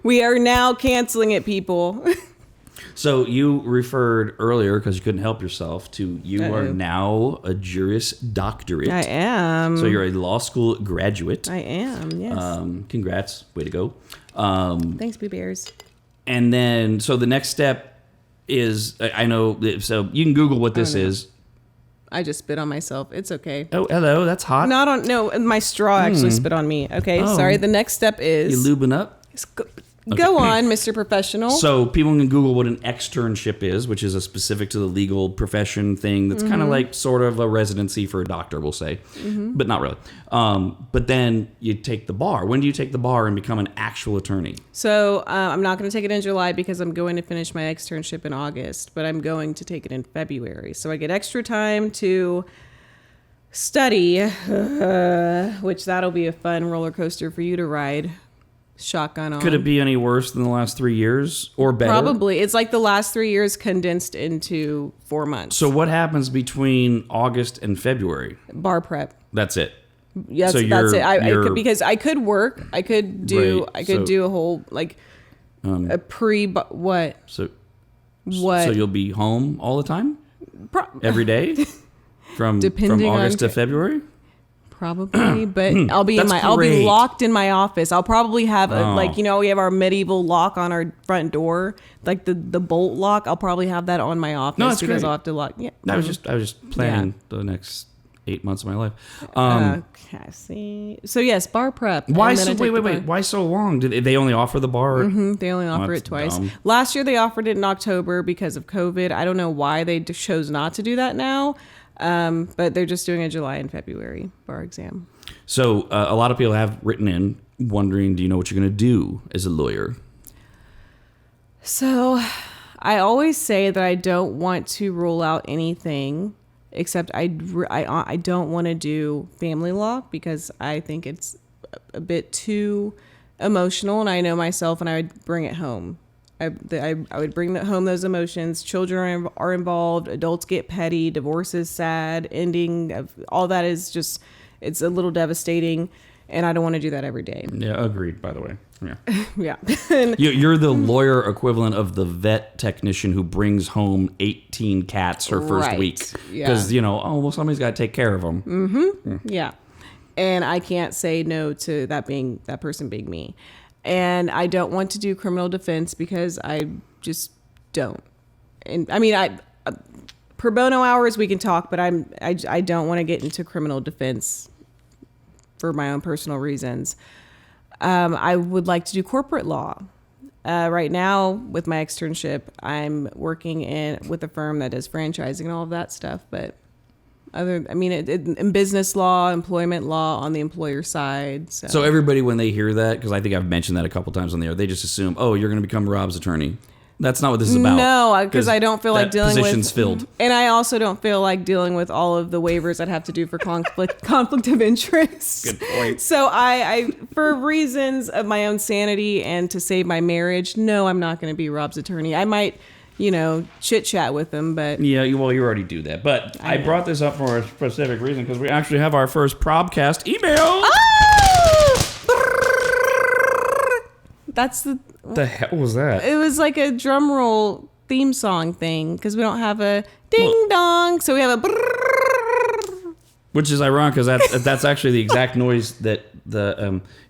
S2: We are now canceling it, people.
S3: So you referred earlier, because you couldn't help yourself, to you are now a Juris Doctorate.
S2: I am.
S3: So you're a law school graduate.
S2: I am, yes.
S3: Congrats. Way to go.
S2: Thanks, Boo Bears.
S3: And then, so the next step is, I know, so you can Google what this is.
S2: I just spit on myself. It's okay.
S3: Oh, hello. That's hot.
S2: My straw actually spit on me. Okay, sorry. The next step is...
S3: You lubing up?
S2: Go on, Mr. Professional.
S3: So people can Google what an externship is, which is a specific to the legal profession thing that's kind of like sort of a residency for a doctor, we'll say, but not really. But then you take the bar. When do you take the bar and become an actual attorney?
S2: So I'm not going to take it in July because I'm going to finish my externship in August, but I'm going to take it in February. So I get extra time to study, which that'll be a fun roller coaster for you to ride. Shotgun on.
S3: Could it be any worse than the last 3 years or better?
S2: Probably. It's like the last 3 years condensed into 4 months.
S3: So what happens between August and February?
S2: Bar prep.
S3: That's it.
S2: Yes,
S3: so
S2: that's it. Because I could work. I could do.
S3: Right.
S2: I could do a whole a pre. What?
S3: So
S2: what?
S3: So you'll be home all the time, every day, from August to February.
S2: Probably, but I'll be locked in my office. I'll probably have we have our medieval lock on our front door, like the bolt lock. I'll probably have that on my office.
S3: No, that's
S2: because
S3: great.
S2: I'll have to lock. Yeah,
S3: I was just planning the next 8 months of my life.
S2: Okay, see. So yes, bar prep.
S3: Why so? Wait. Why so long? Did they only offer the bar?
S2: They only offer it twice.
S3: Dumb.
S2: Last year they offered it in October because of COVID. I don't know why they chose not to do that now. But they're just doing a July and February bar exam.
S3: So a lot of people have written in wondering, do you know what you're going to do as a lawyer?
S2: So I always say that I don't want to rule out anything, except I don't want to do family law because I think it's a bit too emotional, and I know myself, and I would bring it home. I would bring home those emotions. Children are involved. Adults get petty. Divorce is sad. Ending of all that is just, it's a little devastating, and I don't want to do that every day.
S3: Yeah, agreed, by the way. Yeah.
S2: Yeah.
S3: You're the lawyer equivalent of the vet technician who brings home 18 cats her first
S2: Right.
S3: week.
S2: Yeah.
S3: Because, somebody's got to take care of them.
S2: Mm-hmm. Yeah. And I can't say no to that person being me. And I don't want to do criminal defense because I just don't. And I mean, pro bono hours we can talk, but I don't want to get into criminal defense for my own personal reasons. I would like to do corporate law. Right now, with my externship, I'm working with a firm that does franchising and all of that stuff. But in business law, employment law on the employer side. So
S3: everybody, when they hear that, because I think I've mentioned that a couple times on the air, they just assume, oh, you're going to become Rob's attorney. That's not what this is about.
S2: No, because I don't feel like dealing with...
S3: position's filled.
S2: And I also don't feel like dealing with all of the waivers I'd have to do for conflict of interest.
S3: Good point.
S2: So I, for reasons of my own sanity and to save my marriage, no, I'm not going to be Rob's attorney. I might, chit-chat with him, but...
S3: Yeah, you already do that. But I brought this up for a specific reason, because we actually have our first pROBcast email.
S2: Oh! That's
S3: The hell was that?
S2: It was like a drum roll theme song thing, because we don't have a ding dong, so we have a...
S3: Which is ironic, because that's actually the exact noise that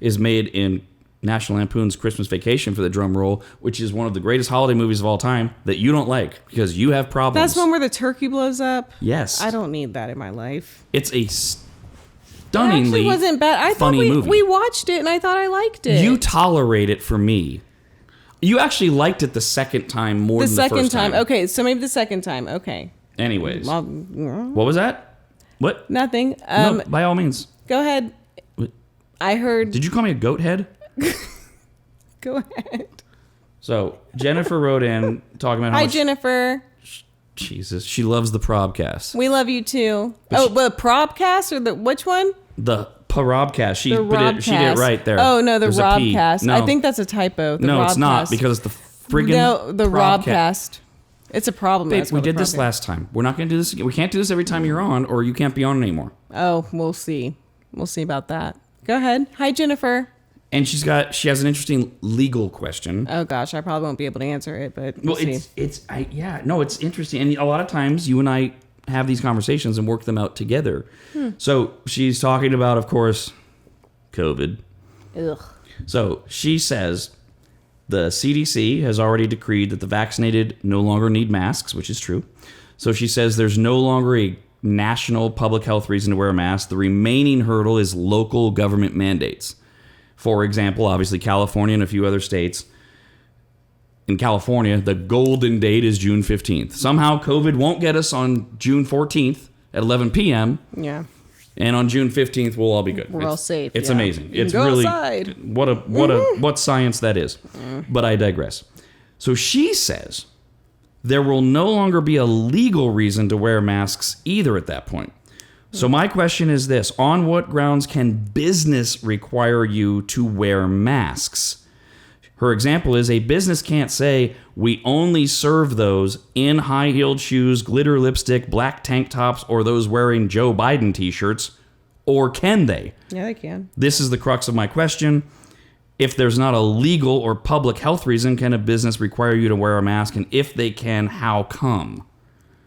S3: is made in National Lampoon's Christmas Vacation for the drum roll, which is one of the greatest holiday movies of all time that you don't like because you have problems.
S2: That's one where the turkey blows up?
S3: Yes.
S2: I don't need that in my life.
S3: It's a stunningly
S2: It actually wasn't bad. I
S3: funny
S2: thought
S3: movie.
S2: we watched it and I thought I liked it.
S3: You tolerate it for me. You actually liked it the second time more than the first time.
S2: Okay, so maybe the second time. Okay.
S3: Anyways.
S2: Well,
S3: what was that? What?
S2: nothing.
S3: No, by all means.
S2: Go ahead.
S3: What?
S2: I heard...
S3: Did you call me a goat head?
S2: Go ahead.
S3: So, Jennifer wrote in talking about how
S2: Hi,
S3: much...
S2: Jennifer.
S3: Jesus. She loves the pROBcast.
S2: We love you too. The pROBcast or which one?
S3: The pROBcast. She did it right there.
S2: Oh, no, the
S3: There's a P.
S2: ROBcast.
S3: No.
S2: I think that's a typo.
S3: No, it's not, because it's the friggin'
S2: No, the ROBcast. It's a problem.
S3: Babe,
S2: That's
S3: we
S2: called
S3: did
S2: a
S3: this
S2: PROBcast.
S3: last time. We're not going to do this again. We can't do this every time you're on, or you can't be on anymore.
S2: Oh, we'll see. We'll see about that. Go ahead. Hi, Jennifer.
S3: And she has an interesting legal question.
S2: Oh gosh, I probably won't be able to answer it, but we'll see.
S3: It's interesting. And a lot of times you and I have these conversations and work them out together. So she's talking about, of course, COVID.
S2: Ugh.
S3: So she says the CDC has already decreed that the vaccinated no longer need masks, which is true. So she says there's no longer a national public health reason to wear a mask. The remaining hurdle is local government mandates. For example, obviously California and a few other states. In California, the golden date is June 15th. Somehow COVID won't get us on June 14th at 11 p.m.
S2: Yeah.
S3: And on June 15th, we'll all be good.
S2: We're all safe.
S3: It's
S2: yeah.
S3: amazing.
S2: You
S3: It's
S2: can go
S3: really
S2: outside.
S3: what science that is. But I digress. So she says there will no longer be a legal reason to wear masks either at that point. So my question is this: on what grounds can business require you to wear masks? Her example is a business can't say, we only serve those in high-heeled shoes, glitter lipstick, black tank tops, or those wearing Joe Biden t-shirts. Or can they?
S2: Yeah, they can.
S3: This is the crux of my question. If there's not a legal or public health reason, can a business require you to wear a mask? And if they can, how come?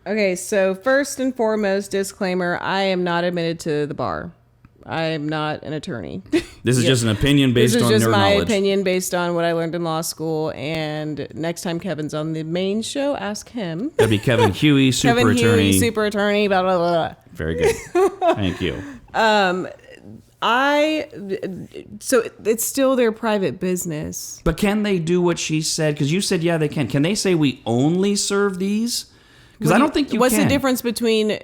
S2: Okay, so first and foremost, disclaimer, I am not admitted to the bar. I am not an attorney.
S3: This is just an opinion based on
S2: This is
S3: your
S2: just my
S3: knowledge.
S2: opinion based on what I learned in law school. And next time Kevin's on the main show, ask him.
S3: That'd be Kevin Huey, super
S2: Kevin
S3: attorney.
S2: Huey, super attorney, blah, blah, blah.
S3: Very good. Thank you.
S2: So it's still their private business.
S3: But can they do what she said? Because you said, yeah, they can. Can they say we only serve these? Because I don't think you
S2: What's
S3: can.
S2: the difference between,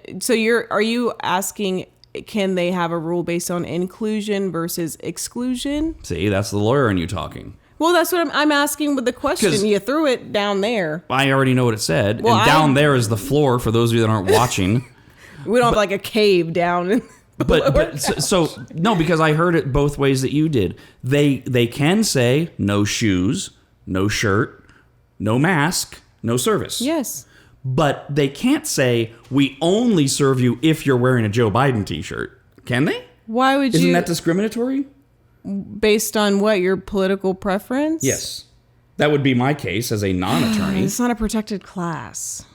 S2: are you asking can they have a rule based on inclusion versus exclusion?
S3: See, that's the lawyer in you talking.
S2: Well, that's what I'm asking with the question. You threw it down there.
S3: I already know what it said.
S2: Well,
S3: and down there is the floor for those of you that aren't watching.
S2: We don't have like a cave down in
S3: no, because I heard it both ways that you did. They can say no shoes, no shirt, no mask, no service.
S2: Yes.
S3: But they can't say we only serve you if you're wearing a Joe Biden t-shirt. Can they?
S2: Why would
S3: Isn't that discriminatory?
S2: Based on what, your political preference?
S3: Yes. That would be my case as a non-attorney.
S2: It's not a protected class.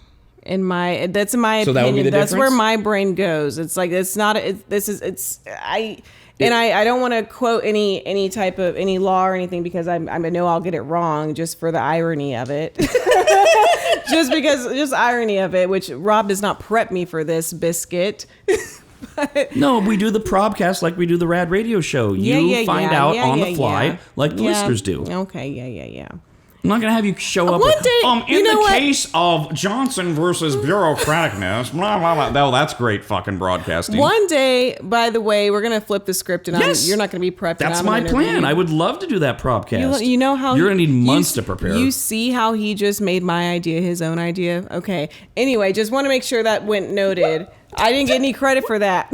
S2: That's in my opinion.
S3: That would be the
S2: That's
S3: difference?
S2: where my brain goes. It's like it's not. I don't want to quote any type of any law or anything because I know I'll get it wrong just for the irony of it. just irony of it, which Rob does not prep me for this biscuit.
S3: No, we do the pROBcast like we do the RAD Radio Show. You find out on the fly like the listeners do.
S2: Okay, yeah.
S3: I'm not going to have you show up
S2: One
S3: with,
S2: day,
S3: in the case of Johnson versus bureaucraticness, blah, blah, blah. No, that's great fucking broadcasting.
S2: One day, by the way, we're going to flip the script and you're not going to be prepped.
S3: That's my plan. I would love to do that pROBcast.
S2: You know how
S3: you're going to need months to prepare.
S2: You see how he just made my idea his own idea? Okay. Anyway, just want to make sure that went noted. I didn't get any credit for that.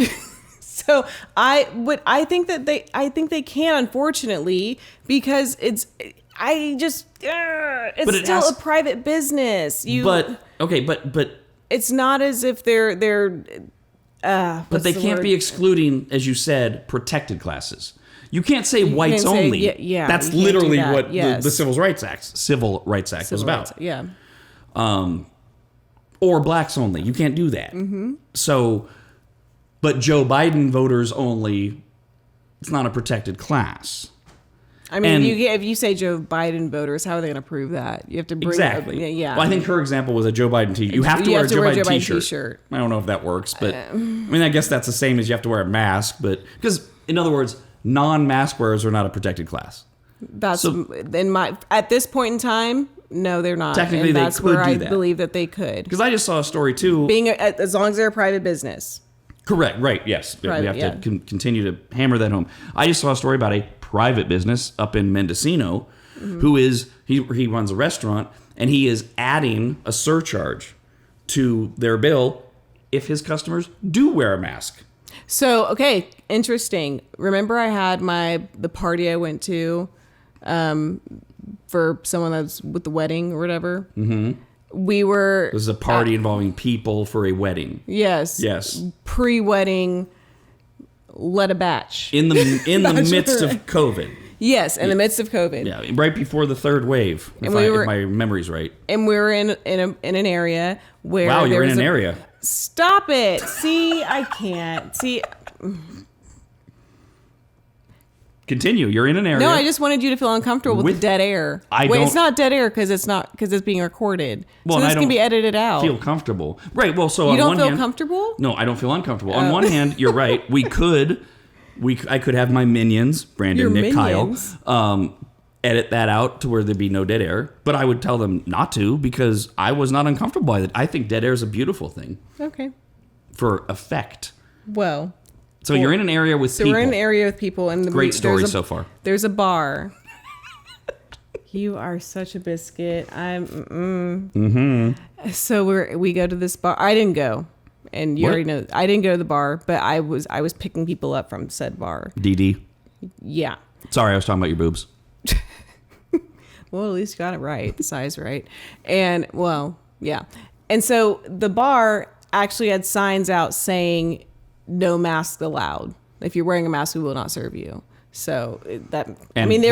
S2: So I think they can, unfortunately, because it's still a private business.
S3: But
S2: it's not as if they're
S3: but they can't be excluding, as you said, protected classes. You can't say whites only. That's literally what the Civil Rights Act was about.
S2: Yeah.
S3: Or blacks only. You can't do that. Mm-hmm. So, but Joe Biden voters only, it's not a protected class.
S2: I mean, if you say Joe Biden voters, how are they going to prove that? You have to bring
S3: exactly.
S2: Yeah.
S3: Well, I think her example was a Joe Biden t-shirt. You have to wear a Joe Biden t-shirt. I don't know if that works, but I mean, I guess that's the same as you have to wear a mask. But because, in other words, non-mask wearers are not a protected class.
S2: That's at this point in time. No, they're not.
S3: Technically,
S2: and
S3: they
S2: that's
S3: could
S2: where
S3: do
S2: I
S3: that.
S2: believe that they could.
S3: Because I just saw a story too.
S2: As long as they're a private business.
S3: Correct. Right. Yes.
S2: Private,
S3: we have to continue to hammer that home. I just saw a story about a private business up in Mendocino, who is he runs a restaurant and he is adding a surcharge to their bill if his customers do wear a mask.
S2: So okay, interesting. Remember, I had the party I went to. For someone that's with the wedding or whatever. Mm-hmm. This is a party involving people for a wedding. Yes. Pre-wedding, let a batch.
S3: In the midst of COVID.
S2: Yes, in the midst of COVID.
S3: Yeah, right before the third wave, if my memory's right.
S2: And we were in an area where...
S3: Wow, you're in an area.
S2: Stop it. See, I can't. See...
S3: Continue. You're in an area.
S2: No, I just wanted you to feel uncomfortable with the dead air. It's not dead air because it's being recorded. Well, so this can be edited out.
S3: Feel comfortable, right? Well, so
S2: you
S3: on
S2: don't
S3: one
S2: feel
S3: hand,
S2: comfortable.
S3: No, I don't feel uncomfortable. On one hand, you're right. I could have my minions, Brandon, Nick,
S2: minions.
S3: Kyle, edit that out to where there'd be no dead air. But I would tell them not to because I was not uncomfortable by it. I think dead air is a beautiful thing.
S2: Okay.
S3: For effect.
S2: Well.
S3: So you're in an area with people.
S2: So we're in an area with people. And
S3: great story so far.
S2: There's a bar. You are such a biscuit. So we go to this bar. I didn't go. And you already know. I didn't go to the bar, but I was picking people up from said bar.
S3: DD?
S2: Yeah.
S3: Sorry, I was talking about your boobs.
S2: Well, at least you got it right. The size right. And, well, yeah. And so the bar actually had signs out saying... no mask allowed. If you're wearing a mask, we will not serve you. So they're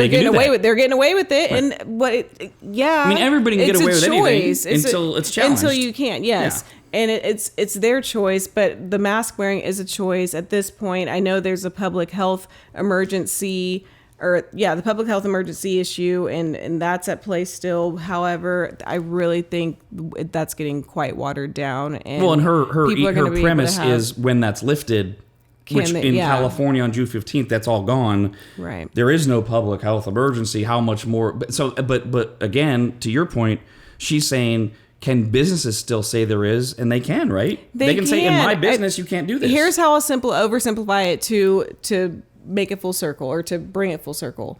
S2: getting away with it. Right. And I mean,
S3: everybody can get away with anything until it's challenged.
S2: Until you can't, yes. Yeah. And it's their choice, but the mask wearing is a choice at this point. I know there's a public health emergency the public health emergency issue, and that's at play still. However, I really think that's getting quite watered down. And
S3: her premise is when that's lifted, California on June 15th, that's all gone.
S2: Right.
S3: There is no public health emergency. How much more? But again, to your point, she's saying, can businesses still say there is? And they can, right? They can say, in my business, you can't do this.
S2: Here's how I'll oversimplify it to make it full circle or to bring it full circle.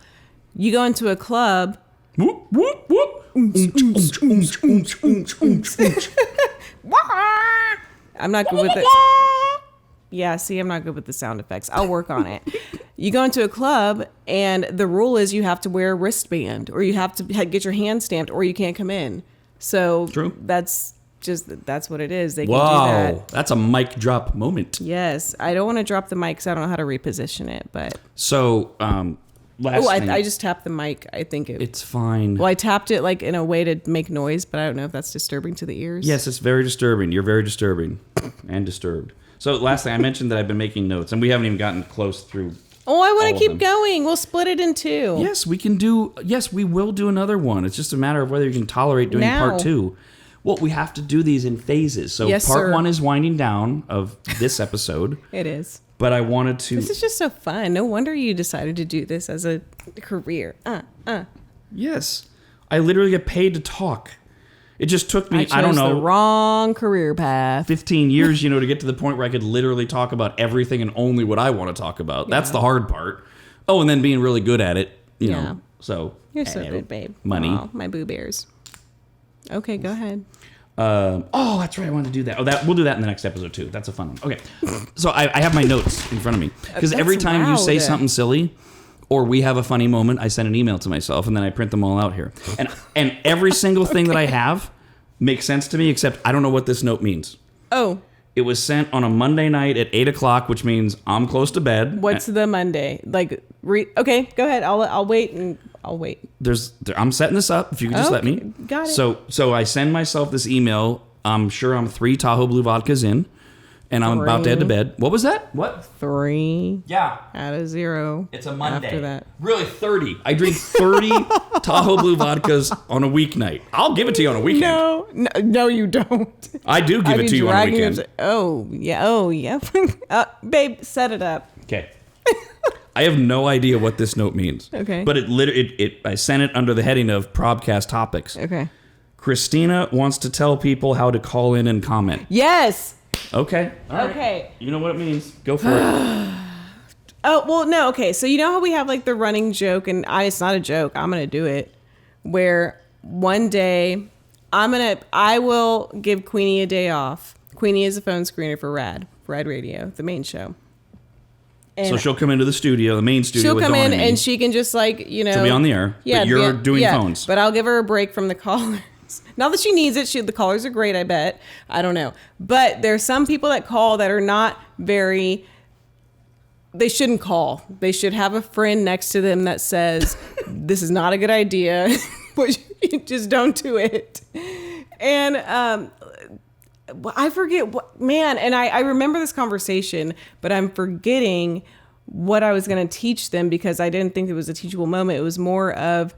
S2: You go into a club.
S3: Whoop, whoop, whoop.
S2: I'm not good with it. Yeah, see, I'm not good with the sound effects. I'll work on it. You go into a club, and the rule is you have to wear a wristband, or you have to get your hand stamped, or you can't come in. So
S3: True.
S2: That's what it is. They can do that.
S3: That's a mic drop moment.
S2: Yes, I don't want to drop the mic because I don't know how to reposition it. But
S3: so, last thing.
S2: I just tapped the mic. I think
S3: it's fine.
S2: Well, I tapped it like in a way to make noise, but I don't know if that's disturbing to the ears.
S3: Yes, it's very disturbing. You're very disturbing and disturbed. So last thing, I mentioned that I've been making notes, and we haven't even gotten close through.
S2: Oh, I want to keep going. We'll split it in two.
S3: Yes, we will do another one. It's just a matter of whether you can tolerate doing part two. Well, we have to do these in phases. So part one is winding down of this episode.
S2: It is.
S3: But I wanted to...
S2: This is just so fun. No wonder you decided to do this as a career.
S3: Yes. I literally get paid to talk. It just took me, I don't know...
S2: the wrong career path.
S3: 15 years, to get to the point where I could literally talk about everything and only what I want to talk about. That's the hard part. Oh, and then being really good at it, you know. So...
S2: You're so good, babe.
S3: Money.
S2: Aww, my boo bears. Okay, go ahead.
S3: That's right. I wanted to do that. We'll do that in the next episode too. That's a fun one. Okay. So I have my notes in front of me because every time you say something silly or we have a funny moment, I send an email to myself and then I print them all out here. And every single thing that I have makes sense to me except I don't know what this note means.
S2: Oh.
S3: It was sent on a Monday night at 8:00, which means I'm close to bed.
S2: What's the Monday? Okay, go ahead. I'll wait and I'll wait.
S3: I'm setting this up. If you could just let me.
S2: Got it.
S3: So I send myself this email. I'm sure I'm 3 Tahoe Blue vodkas in, and I'm about to head to bed. What was that? What?
S2: 3.
S3: Yeah.
S2: Out of 0.
S3: It's a Monday.
S2: After that.
S3: Really, 30. I drink 30 Tahoe Blue vodkas on a weeknight. I'll give it to you on a weekend.
S2: No, you don't.
S3: I do give it to you on a weekend.
S2: Oh, yeah. Babe, set it up.
S3: Okay. I have no idea what this note means.
S2: Okay.
S3: But I sent it under the heading of pROBcast topics.
S2: Okay.
S3: Christina wants to tell people how to call in and comment.
S2: Yes.
S3: Okay. All right.
S2: Okay.
S3: You know what it means. Go for it.
S2: Oh, well, no. Okay. So you know how we have like the running joke, and it's not a joke. I'm going to do it. Where one day I will give Queenie a day off. Queenie is a phone screener for RAD Radio, the main show. And
S3: so she'll come into the studio, the main studio.
S2: She'll come in and she can just she'll
S3: be on the air. Yeah, but you're doing phones.
S2: But I'll give her a break from the callers. Not that she needs it. The callers are great, I bet. I don't know. But there's some people that call that are not very... They shouldn't call. They should have a friend next to them that says, this is not a good idea. But you just don't do it. And I forget what... Man, and I remember this conversation, but I'm forgetting what I was going to teach them because I didn't think it was a teachable moment. It was more of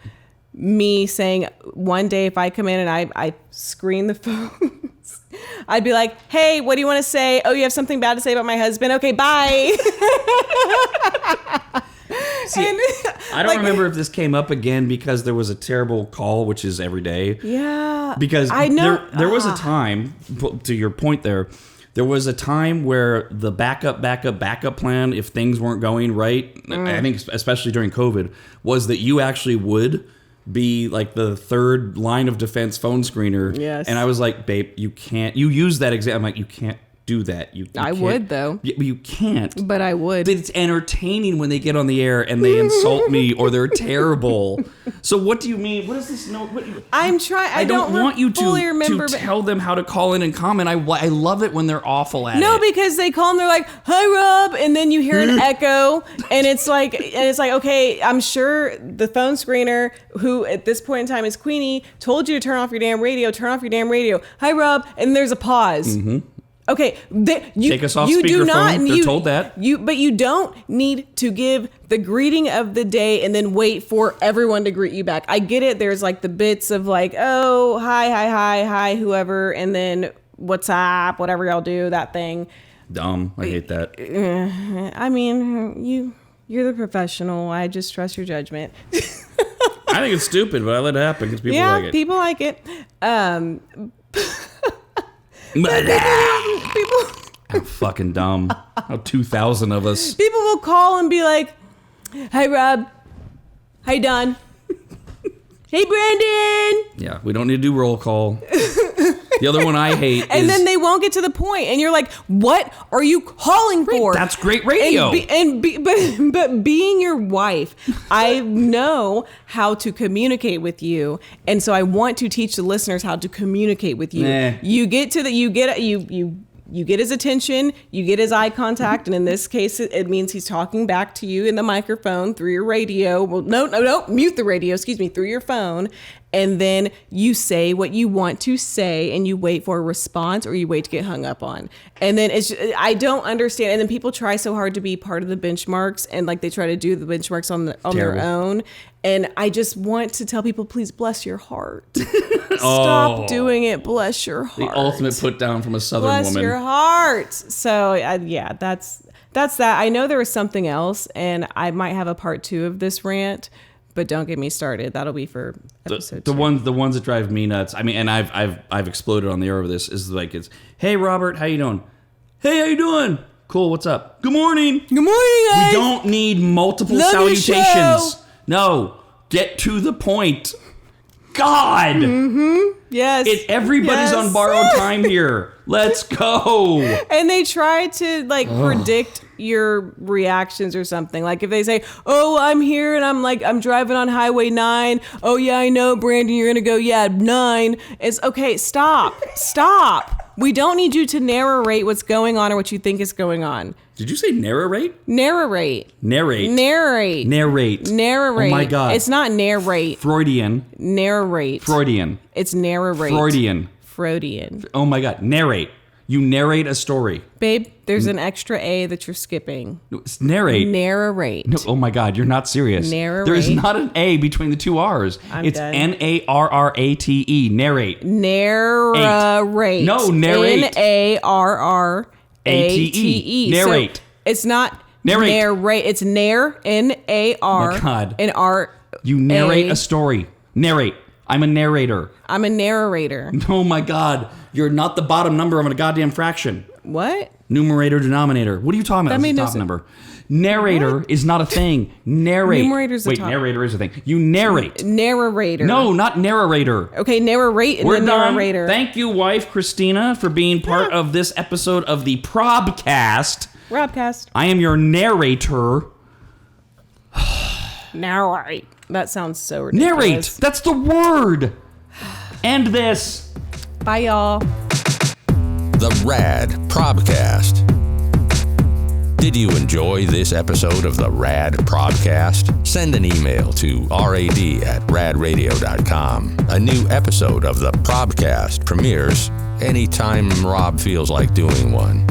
S2: me saying one day if I come in and I screen the phones, I'd be like, hey, what do you want to say? Oh, you have something bad to say about my husband? Okay, bye.
S3: See, I don't remember if this came up again because there was a terrible call, which is every day.
S2: Yeah.
S3: Because I know there was a time, to your point there was a time where the backup plan, if things weren't going right, I think especially during COVID, was that you actually would be like the third line of defense phone screener.
S2: Yes.
S3: And I was like, babe, you can't. You use that example. I'm like, you can't do that. I
S2: would though.
S3: You can't.
S2: But I would.
S3: It's entertaining when they get on the air and they insult me or they're terrible. So what do you mean? What is this note?
S2: I'm trying. I don't want you
S3: to tell them how to call in and comment. I love it when they're awful at it.
S2: No, because they call and they're like, "Hi, Rob," and then you hear an echo, and it's like, okay, I'm sure the phone screener, who at this point in time is Queenie, told you to turn off your damn radio. Turn off your damn radio. Hi, Rob, and there's a pause. Mm-hmm. Okay,
S3: take us off speakerphone. They're told that.
S2: But you don't need to give the greeting of the day and then wait for everyone to greet you back. I get it. There's like the bits of like, oh, hi, whoever, and then what's up, whatever y'all do, that thing.
S3: Dumb. I hate that.
S2: I mean, you're the professional. I just trust your judgment.
S3: I think it's stupid, but I let it happen because people like it.
S2: Yeah, people like it. People
S3: How fucking dumb. How 2,000 of us.
S2: People will call and be like, "Hey, Rob. How you done? Hey, Brandon."
S3: Yeah, we don't need to do roll call. The other one I hate is...
S2: And then they won't get to the point, and you're like, "What are you calling for?"
S3: That's great radio.
S2: But being your wife, I know how to communicate with you, and so I want to teach the listeners how to communicate with you.
S3: Nah.
S2: You get his attention, you get his eye contact, and in this case, it means he's talking back to you in the microphone through your radio. Well, no, mute the radio, through your phone. And then you say what you want to say, and you wait for a response, or you wait to get hung up on. And then I don't understand. And then people try so hard to be part of the benchmarks, and like they try to do the benchmarks on their own. And I just want to tell people, please bless your heart. Stop doing it. Bless your heart.
S3: The ultimate put down from a Southern woman.
S2: Bless your heart. So yeah, that's that. I know there was something else, and I might have a part 2 of this rant. But don't get me started. That'll be for episode 2.
S3: The ones that drive me nuts. I mean, and I've exploded on the air over this. Is like it's, "Hey Robert, how you doing? Hey, how you doing? Cool. What's up? Good morning.
S2: Good morning, guys.
S3: We don't need multiple
S2: Love your
S3: salutations.
S2: show.
S3: No, get to the point. God.
S2: Yes.
S3: Everybody's on borrowed time here. Let's go.
S2: And they try to like predict your reactions or something. Like if they say, "Oh, I'm here and I'm driving on Highway 9. Oh yeah, I know, Brandon, you're gonna go, yeah, 9. It's okay, stop. We don't need you to narrate what's going on or what you think is going on.
S3: Did you say narrate?
S2: Narrate.
S3: Narrate. Oh my God.
S2: It's not narrate.
S3: Freudian.
S2: Narrate.
S3: Freudian.
S2: It's narrate. Freudian.
S3: Oh my God. Narrate. You narrate a story.
S2: Babe, there's an extra A that you're skipping.
S3: No, it's narrate.
S2: Narrate.
S3: No, oh my God, you're not serious.
S2: Narrate.
S3: There is not an A between the 2 R's. It's
S2: done.
S3: Narrate. Narrate.
S2: Narrate.
S3: No, narrate.
S2: Narrate.
S3: Narrate.
S2: So it's not
S3: narrate.
S2: Narrate. It's nar. N-A-R.
S3: Oh my God.
S2: And R.
S3: You narrate a story. Narrate. I'm a narrator.
S2: I'm a narrator.
S3: Oh my God. You're not the bottom number of a goddamn fraction.
S2: What?
S3: Numerator, denominator. What are you talking about?
S2: That
S3: That's the top number. Narrator is not a thing. Narrate.
S2: Numerator's the
S3: Wait,
S2: top.
S3: narrator is a thing. You narrate.
S2: Narrator.
S3: No, not narrator.
S2: Okay, narrate and
S3: We're
S2: then
S3: done.
S2: narrator.
S3: Thank you, wife Christina, for being part of this episode of the pROBcast.
S2: RADcast.
S3: I am your narrator.
S2: Narrate. That sounds so ridiculous.
S3: Narrate. That's the word. End this.
S2: Bye, y'all.
S1: The RAD pROBcast. Did you enjoy this episode of the RAD pROBcast? Send an email to rad@radradio.com. A new episode of the pROBcast premieres anytime Rob feels like doing one.